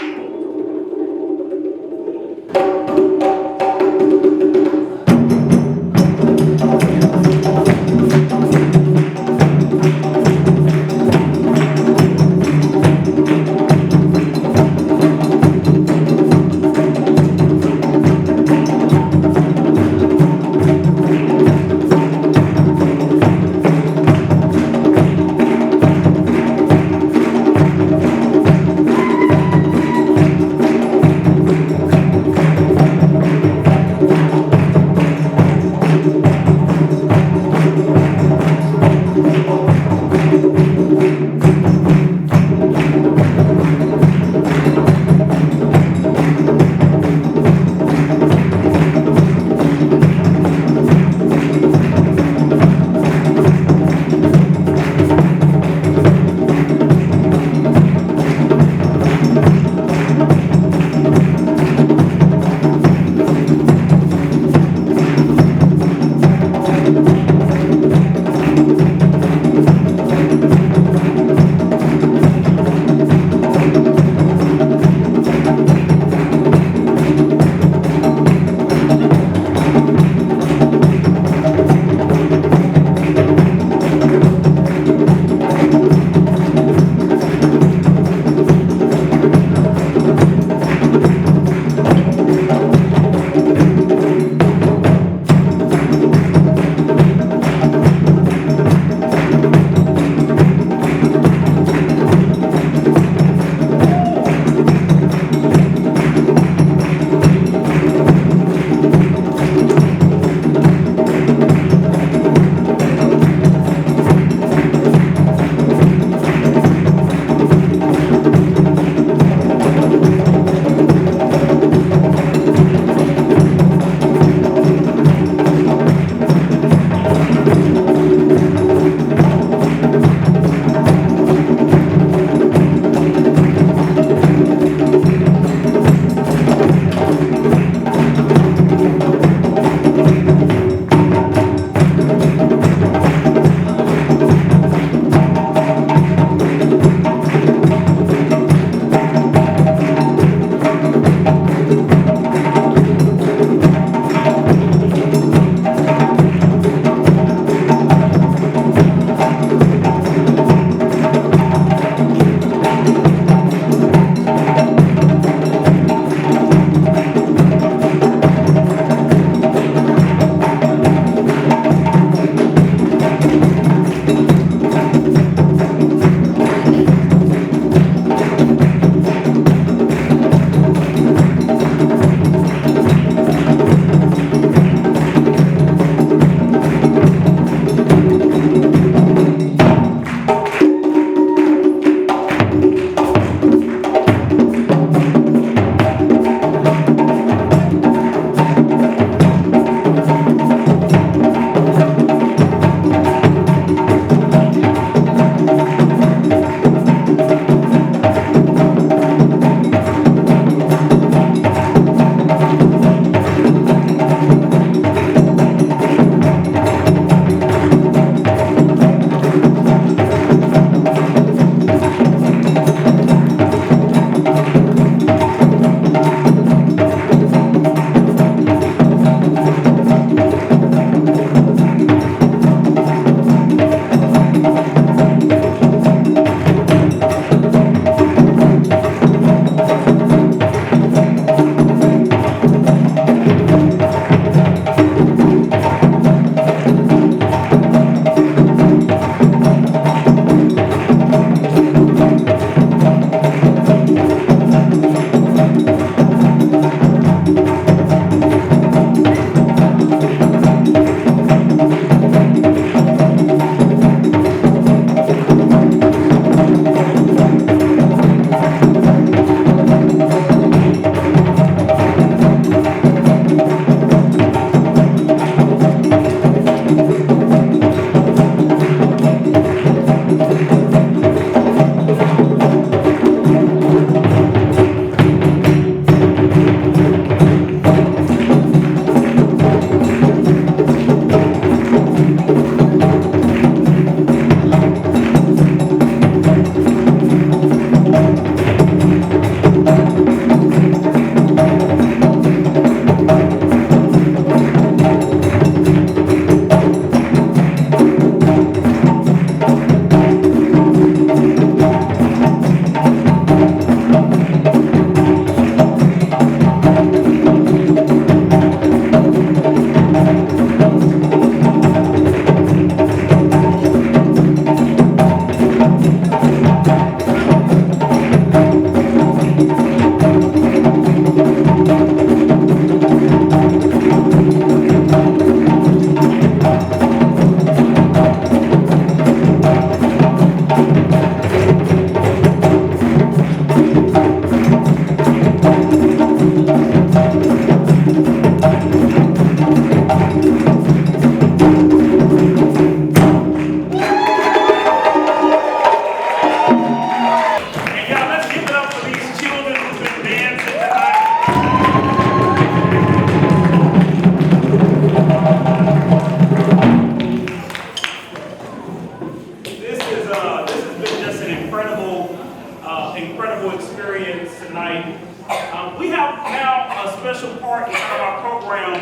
start inside of our program,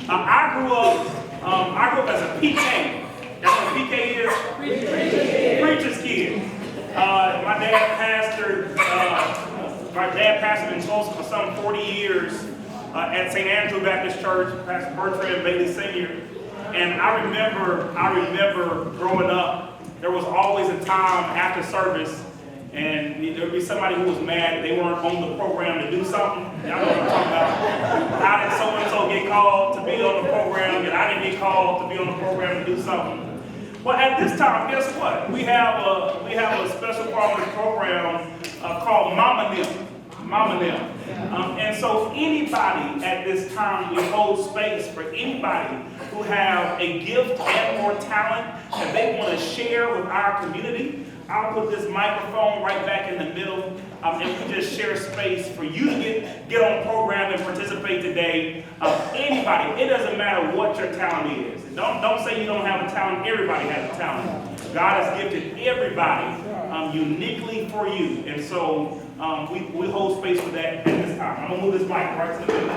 I grew up as a PK. That's what PK is? Preacher's kid. My dad pastored in Tulsa for some 40 years at St. Andrew Baptist Church, Pastor Bertrand Bailey Sr. And I remember growing up, there was always a time after service, and there would be somebody who was mad they weren't on the program to do something. Y'all know what I'm talking about. How did so-and-so get called to be on the program, and I didn't get called to be on the program to do something? Well, at this time, guess what? We have a special part of the program called Mama Nim. And so anybody at this time, we hold space for anybody who have a gift and or talent that they want to share with our community. I'll put this microphone right back in the middle, and we just share space for you to get on the program and participate today. Anybody, it doesn't matter what your talent is. Don't say you don't have a talent. Everybody has a talent. God has gifted everybody uniquely for you. And so we hold space for that at this time. I'm going to move this mic right to the middle.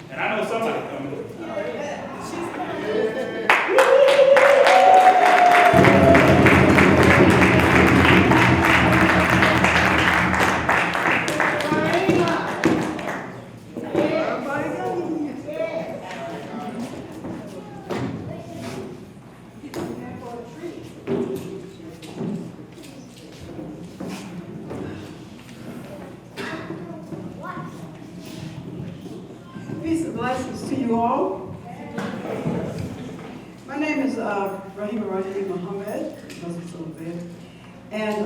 And I know somebody coming. Peace and blessings to you all. My name is Rahima Muhammad, and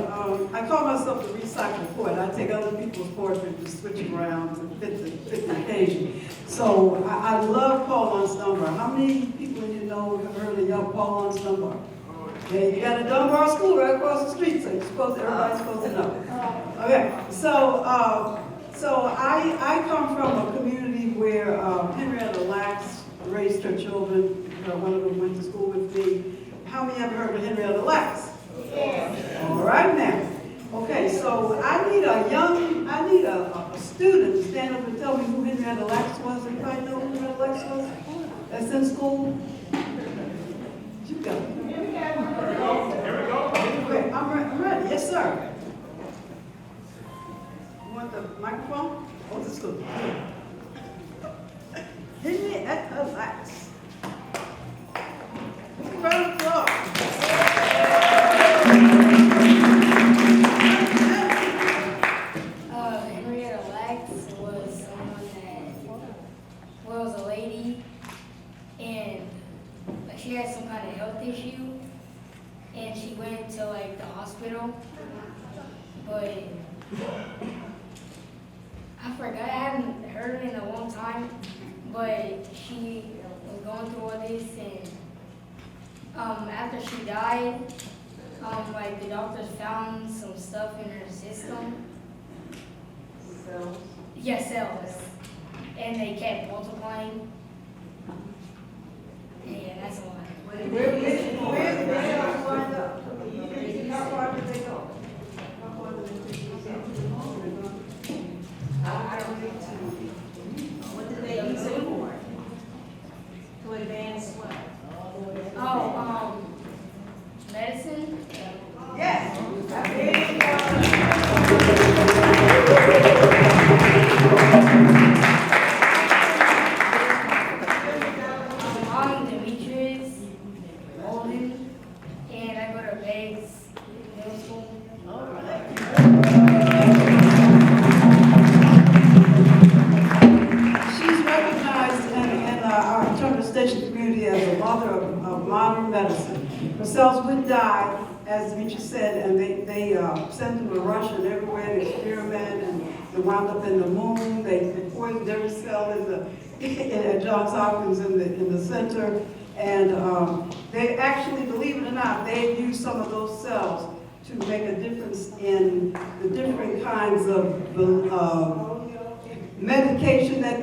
I call myself the recycled poet. I take other people's poetry and switch it around to fit the occasion. So I love Paul Laurence Dunbar. How many people you know have heard of young Paul Laurence Dunbar? Yeah, you got a Dunbar school right across the street, so everybody's supposed to know. Okay, so I come from a community where Henrietta Lacks raised her children. One of them went to school with me. How many have heard of Henrietta Lacks? Yes. All right now. Okay, so I need a student to stand up and tell me who Henrietta Lacks was. Anybody know who Henrietta Lacks was? That's in school? You go. Here we go. Okay, I'm ready. Yes, sir. You want the microphone? Oh, this is good. Henrietta Lacks. Round of applause. Henrietta Lacks was someone that was a lady, and she had some kind of health issue, and she went to like the hospital, but I forgot. I haven't heard her in a long time, but she was going through all this, and after she died, like the doctors found some stuff in her system. Cells? Yeah, cells. And they kept multiplying. Yeah, that's a lot. Where did they wind up? How far did they go? How far did they take I don't think so. What did they use it for? To advance what? Oh, medicine? Yes. I'm Demetrius Golden, and I go to Beggs Middle School. She's recognized in our Turner Station community as a mother of modern medicine. Her cells would die, as Demetrius said, and they sent them to Russia and everywhere to experiment, and they wound up in the moon. They poisoned every cell at Johns Hopkins in the center, and they actually, believe it or not, they used some of those cells to make a difference in the different kinds of medication that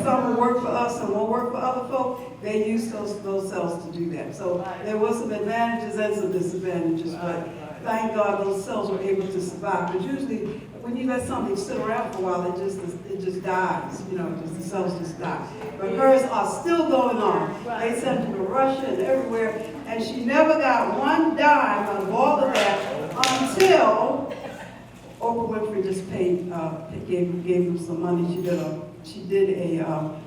some will work for us and won't work for other folk, they use those cells to do that. So there was some advantages and some disadvantages, but thank God those cells were able to survive. Because usually when you let something sit around for a while, it just dies, the cells just die. But hers are still going on. They sent her to Russia and everywhere, and she never got one dime out of all of that until Oprah Winfrey just gave them some money. She did a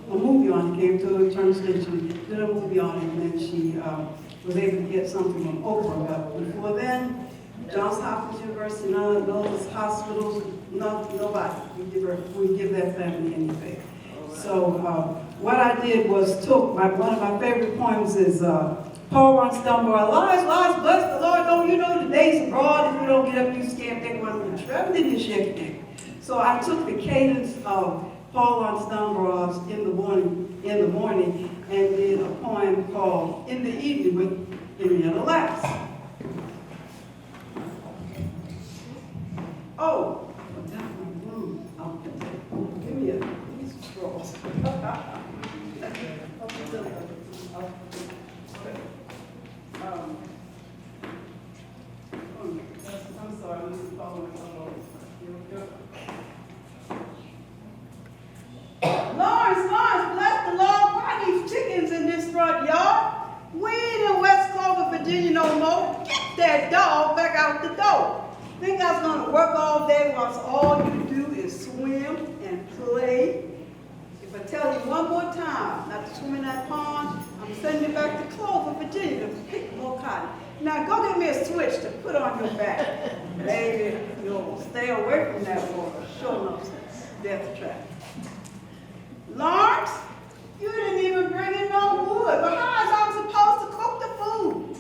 movie on it, came to a turn station, did a movie on it, and then she was able to get something from Oprah. But before then, Johns Hopkins University, none of those hospitals, nobody would give that family anything. So what I did was took, one of my favorite poems is Paul Laurence Dunbar, lies, bless the Lord, don't you know the days abroad, if you don't get up, you can't take one traveling in your ship. So I took the cadence of Paul Laurence Dunbar's In the Morning, and did a poem called In the Evening with Henrietta Lacks. Oh, give me a piece of straws. I'm sorry, I'm just following along. Lawrence, bless the Lord, why these chickens in this front yard? We ain't in West Clover, Virginia no more. Get that dog back out the door. Think I was gonna work all day while all you do is swim and play? If I tell you one more time not to swim in that pond, I'm sending you back to Clover, Virginia to pick more cotton. Now go get me a switch to put on your back. Baby, you'll stay away from that water. Sure enough, death trap. Lawrence, you didn't even bring in no wood. But how is I supposed to cook the food?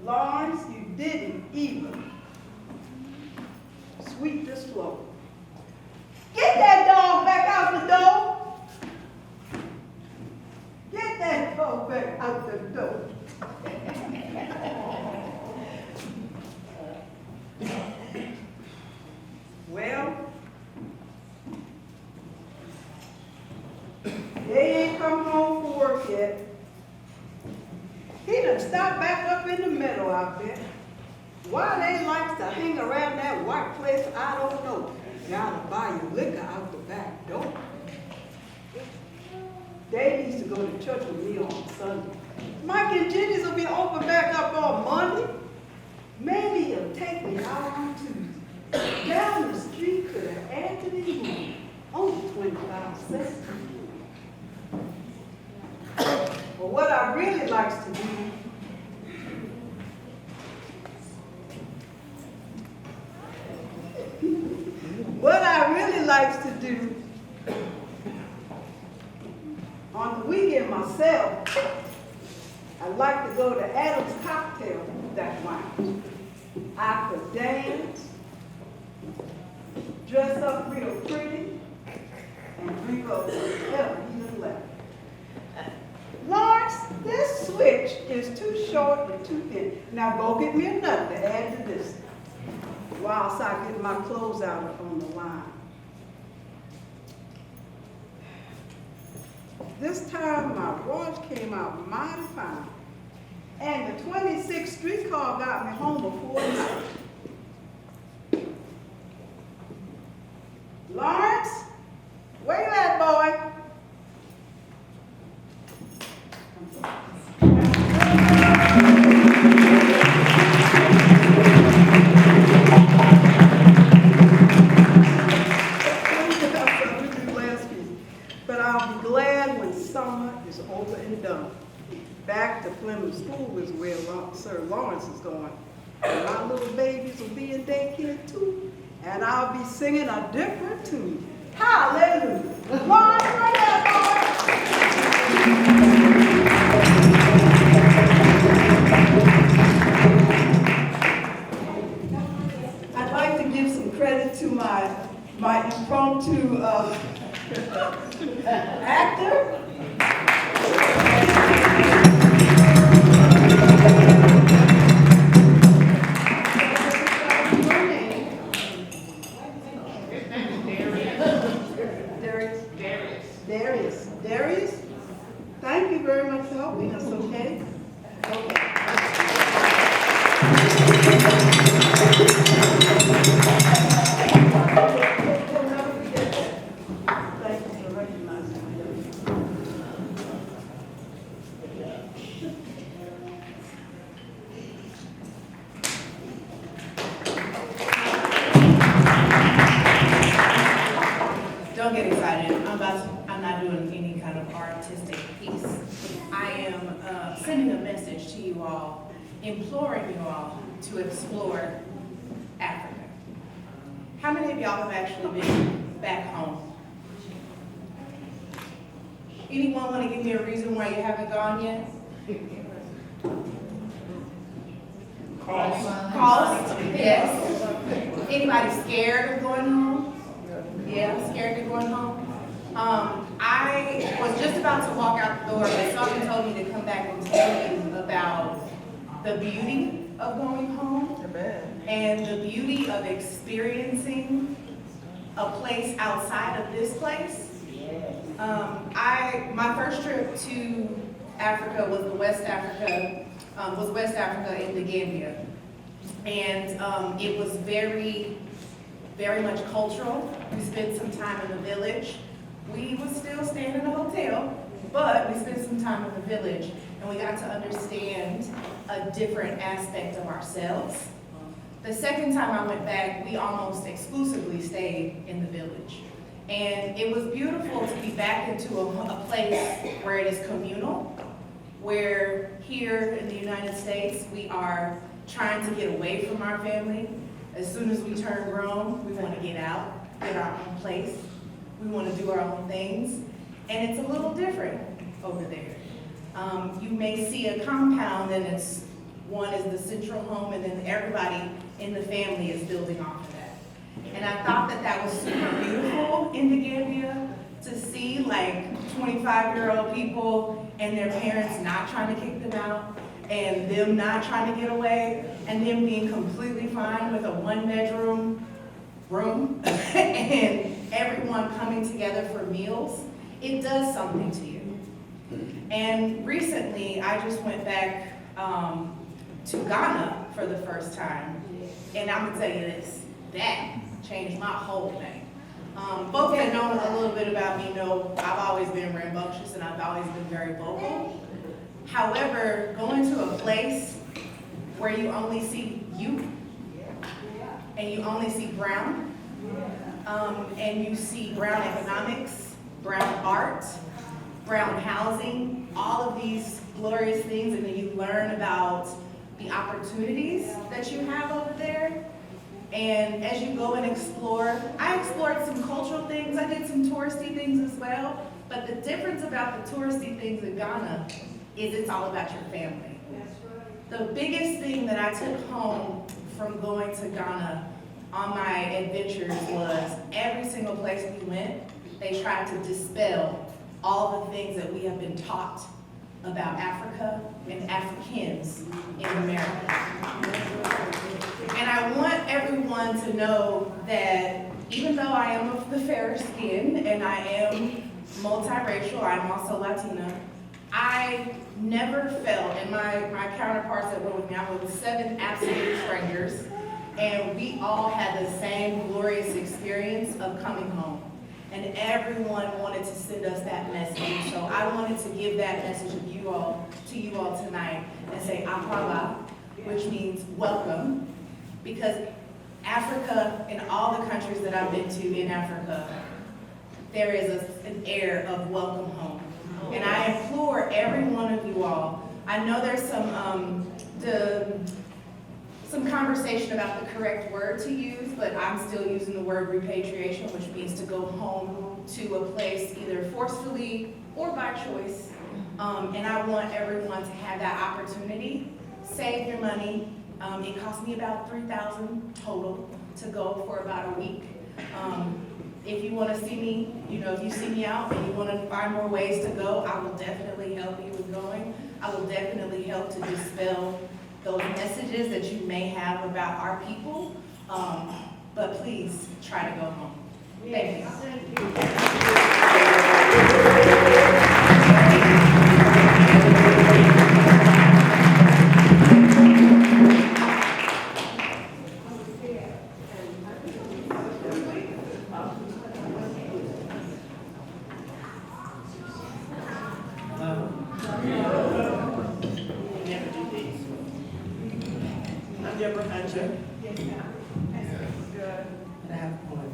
Lawrence, you didn't even sweep this floor. Get that dog back out the door. Get that dog back out the door. Well, they ain't come home from work yet. He done stopped back up in the meadow out there. Why they like to hang around that white place, I don't know. Gotta buy your liquor out the back door. They used to go to church with me on Sunday. Mike and Jenny's will be open back up on Monday. Maybe he'll take me out on Tuesday. Down the street to the Anthony Room. Only 25 cents. But what I really likes to do on the weekend myself, I like to go to Adam's Cocktail that night. I could dance, dress up real pretty, and drink up whatever he done left. Lawrence, this switch is too short and too thin. Now go get me another to add to this whilst I get my clothes out on the line. This time my watch came out mighty fine, and the 26th streetcar got me home before night. Lawrence, where you at, boy? But I'll be glad when summer is over and done. Back to Plymouth School is where Sir Lawrence is going. And my little babies will be in daycare too. And I'll be singing a different tune. Hallelujah. Lawrence, right there, boy. I'd like to give some credit to my impromptu actor. Thank you very much for helping us, okay? We'll never forget that. Thank you for recognizing me. Don't get excited. I'm not doing any kind of artistic piece. I am sending a message to you all, imploring you all to explore Africa. How many of y'all have actually been back home? Anyone want to give me a reason why you haven't gone yet? Cost? Yes. Anybody scared of going home? Yeah, scared of going home? I was just about to walk out the door, but someone told me to come back and tell you about the beauty of going home and the beauty of experiencing a place outside of this place. My first trip to Africa was West Africa in the Gambia. And it was very, very much cultural. We spent some time in the village. We were still staying in a hotel, but we spent some time in the village, and we got to understand a different aspect of ourselves. The second time I went back, we almost exclusively stayed in the village. And it was beautiful to be back into a place where it is communal, where here in the United States, we are trying to get away from our family. As soon as we turn grown, we want to get out, get our own place. We want to do our own things. And it's a little different over there. You may see a compound and one is the central home, and then everybody in the family is building off of that. And I thought that was super beautiful in the Gambia, to see like 25-year-old people and their parents not trying to kick them out, and them not trying to get away, and them being completely fine with a one-bedroom room, and everyone coming together for meals. It does something to you. And recently, I just went back to Ghana for the first time, and I'm gonna tell you this, that changed my whole thing. Folks that know a little bit about me know I've always been rambunctious and I've always been very vocal. However, going to a place where you only see you, and you only see brown, and you see brown economics, brown art, brown housing, all of these glorious things, and then you learn about the opportunities that you have over there. And as you go and explore, I explored some cultural things, I did some touristy things as well, but the difference about the touristy things in Ghana is it's all about your family. The biggest thing that I took home from going to Ghana on my adventures was every single place we went, they tried to dispel all the things that we have been taught about Africa and Africans in America. And I want everyone to know that even though I am of the fairer skin and I am multiracial, I'm also Latina, I never felt, and my counterparts that went with me, I was with 7 absolute strangers, and we all had the same glorious experience of coming home. And everyone wanted to send us that message. So I wanted to give that message to you all tonight and say Akwala, which means welcome, because Africa, in all the countries that I've been to in Africa, there is an air of welcome home. And I implore every one of you all, I know there's some conversation about the correct word to use, but I'm still using the word repatriation, which means to go home to a place either forcefully or by choice. And I want everyone to have that opportunity. Save your money. It cost me about $3,000 total to go for about a week. If you want to see me, if you see me out and you want to find more ways to go, I will definitely help you with going. I will definitely help to dispel those messages that you may have about our people. But please try to go home. Thank you. Hunter. Yes, ma'am. That's good. And I have one.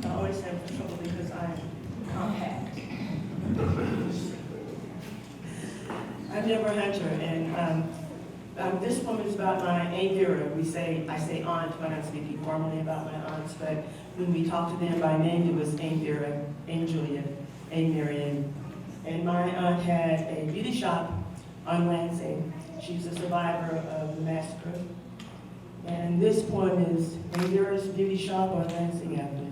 I always have trouble because I'm compact. I'm Deborah Hunter, and this poem is about my Aunt Vera. I say aunt when I'm speaking formally about my aunts, but when we talk to them by name, it was Aunt Vera, Aunt Julia, Aunt Marion. And my aunt had a beauty shop on Lansing. She was a survivor of the massacre. And this poem is Aunt Vera's beauty shop on Lansing Avenue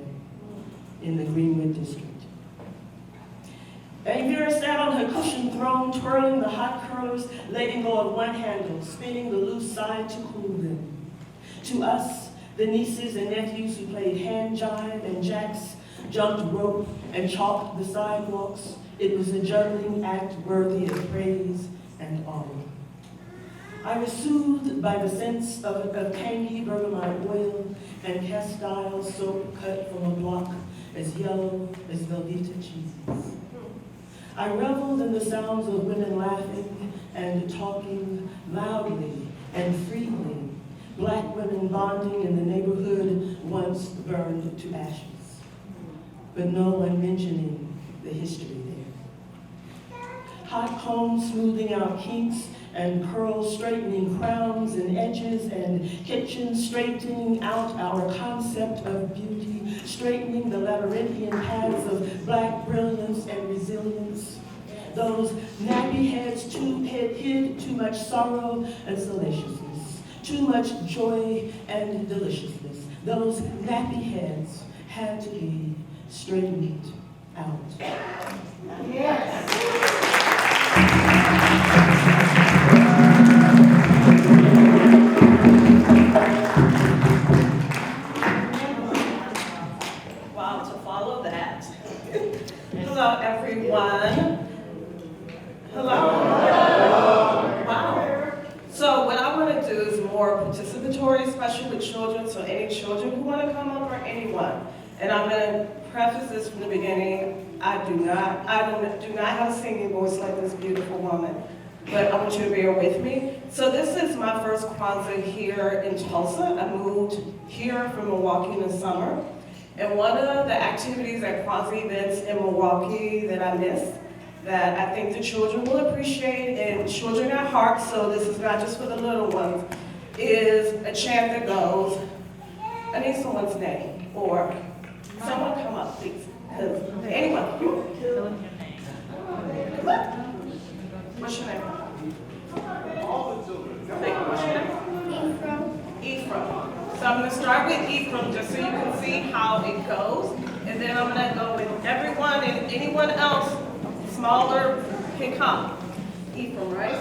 in the Greenwood district. Aunt Vera sat on her cushioned throne, twirling the hot curlers, letting go of one handle, spinning the loose side to cool them. To us, the nieces and nephews who played hand jive and jacks, jumped rope and chalked the sidewalks, it was a juggling act worthy of praise and honor. I was soothed by the sense of tangy bergamot oil and castile soap cut from a block as yellow as Velveeta cheese. I reveled in the sounds of women laughing and talking loudly and freely, black women bonding in the neighborhood once burned to ashes, but no one mentioning the history there. Hot combs smoothing out kinks and curls straightening crowns and edges, and kitchens straightening out our concept of beauty, straightening the labyrinthian paths of black brilliance and resilience. Those nappy heads hid too much sorrow and salaciousness, too much joy and deliciousness. Those nappy heads had to be straightened out. Yes. Wow, to follow that. Hello, everyone. Hello. Wow. So what I want to do is more participatory, especially with children, so any children who want to come up or anyone. And I'm going to preface this from the beginning. I do not have a singing voice like this beautiful woman, but I want you to bear with me. So this is my first Kwanzaa here in Tulsa. I moved here from Milwaukee in the summer. And one of the activities at Kwanzaa events in Milwaukee that I missed, that I think the children will appreciate, and children at heart, so this is not just for the little ones, is a chant that goes, I need someone's name, or someone come up, please. Anyone. Come on. What's your name? What's your name? Ephraim. So I'm going to start with Ephraim just so you can see how it goes. And then I'm going to go with everyone and anyone else smaller can come. Ephraim, right?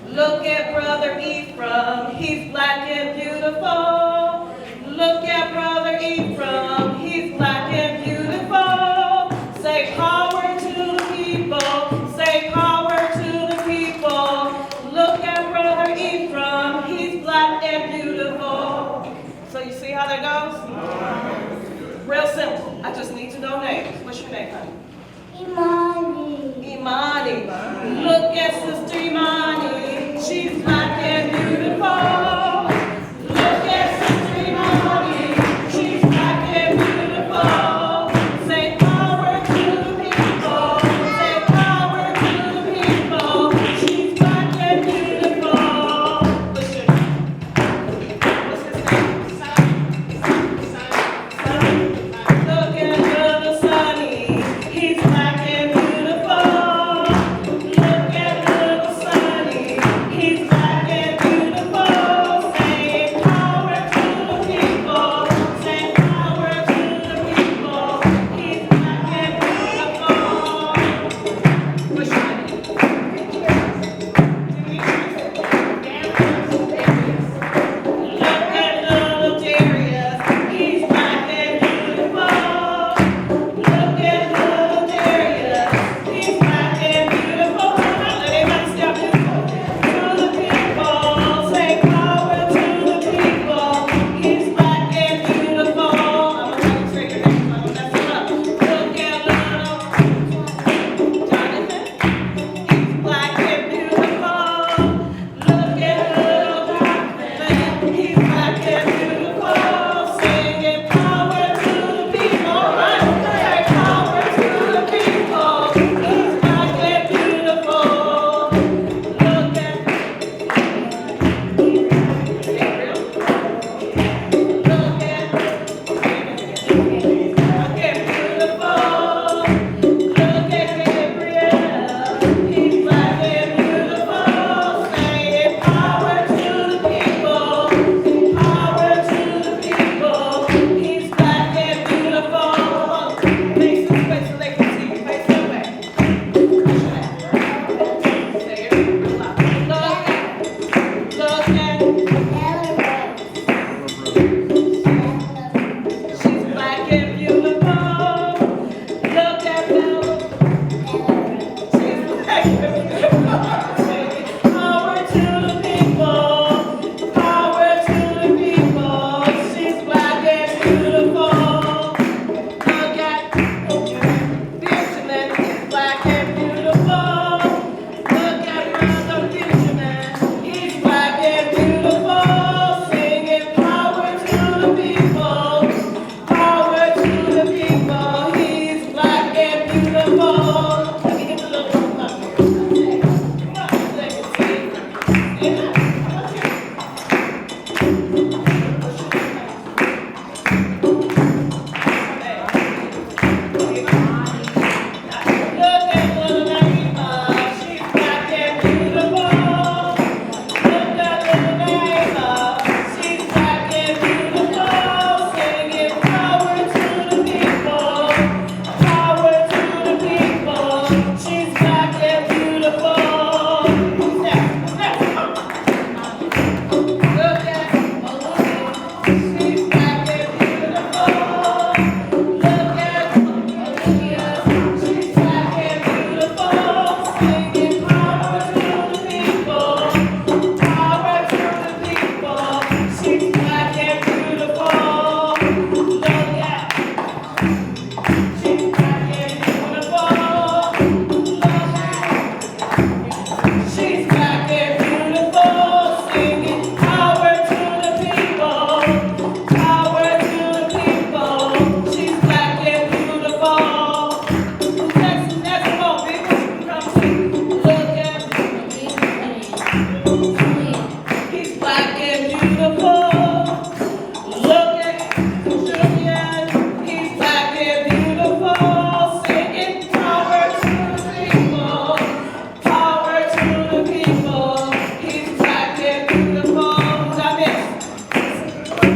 Look at Brother Ephraim, he's black and beautiful. Look at Brother Ephraim, he's black and beautiful. Say power to the people, say power to the people. Look at Brother Ephraim, he's black and beautiful. So you see how that goes? Real simple. I just need to know names. What's your name, honey? Imani. Look at Sister Imani. She's black and beautiful. Look at Sister Imani. She's black and beautiful. Say power to the people. Say power to the people. She's black and beautiful. What's his name? Sonny. Look at Brother Sonny. He's black and beautiful. Look at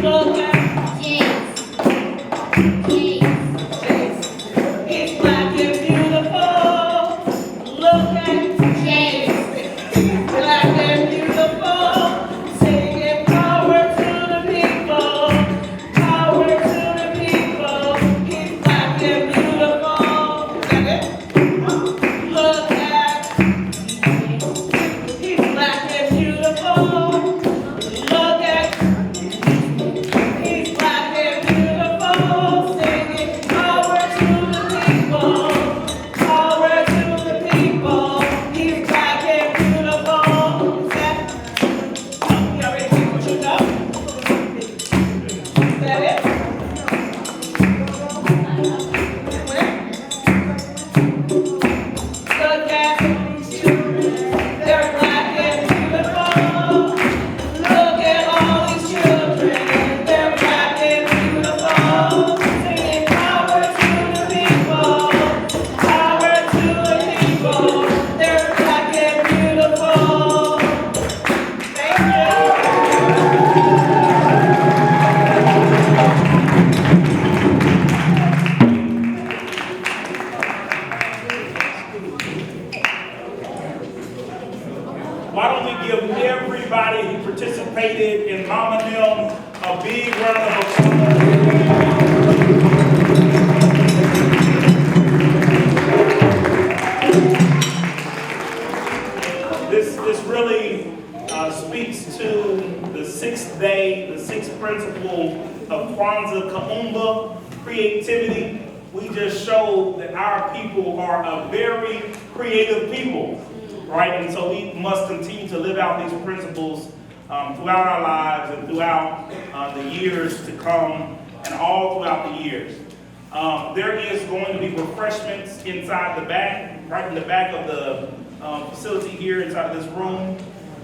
Look at James. It's black and beautiful. Look at James. black and beautiful. Singing power to the people. Power to the people. He's black and beautiful. Is that it? Look at he's black and beautiful. Look at he's black and beautiful. Singing power to the people. Power to the people. He's black and beautiful. Is that you already see what you know? Is that it? Where? Look at these children. They're black and beautiful. Look at all these children. They're black and beautiful. Singing power to the people. Power to the people. They're black and beautiful. Thank you. Why don't we give everybody who participated in Mama and them a big round of applause. This really speaks to the sixth day, the sixth principle of Kwanzaa, Kaumba, creativity. We just showed that our people are a very creative people, right? And so we must continue to live out these principles throughout our lives and throughout the years to come and all throughout the years. There is going to be refreshments inside the back, right in the back of the facility here inside of this room.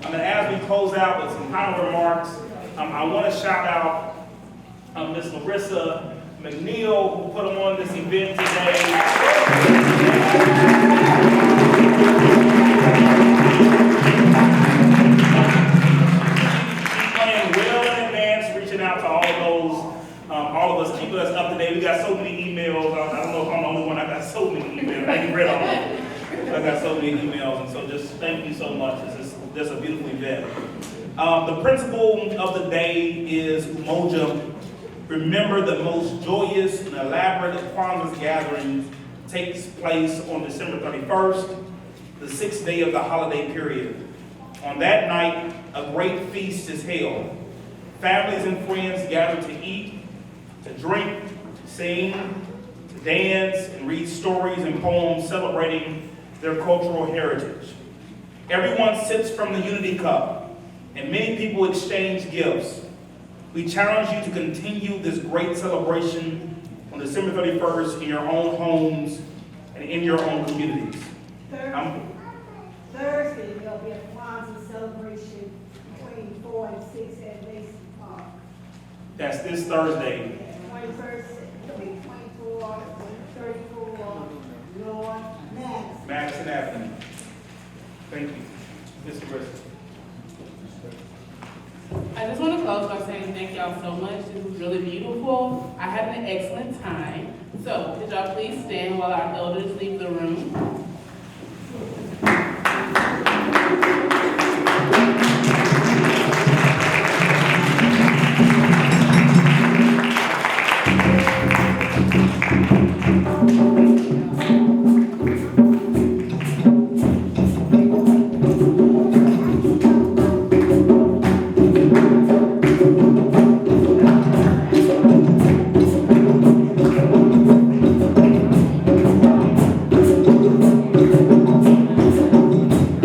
And as we close out with some final remarks, I want to shout out Ms. Larissa McNeil, who put on this event today. Planned well in advance, reaching out to all of us, keeping us up to date. We got so many emails. I don't know if I'm the only one. I got so many emails. I ain't read all of them. I got so many emails, and so just thank you so much. This is a beautiful event. The principle of the day is Umoja. Remember, the most joyous and elaborate Kwanzaa gatherings takes place on December 31st, the sixth day of the holiday period. On that night, a great feast is held. Families and friends gather to eat, to drink, to sing, to dance, and read stories and poems celebrating their cultural heritage. Everyone sips from the unity cup, and many people exchange gifts. We challenge you to continue this great celebration on December 31st in your own homes and in your own communities. Thursday, there'll be a Kwanzaa celebration between 4 and 6 at Mason Park. That's this Thursday. 21st, it'll be 24, 34, North Madison. Madison Avenue. Thank you. Mr. Bristol. I just want to close by saying thank y'all so much. This was really beautiful. I had an excellent time. So, could y'all please stand while our elders leave the room?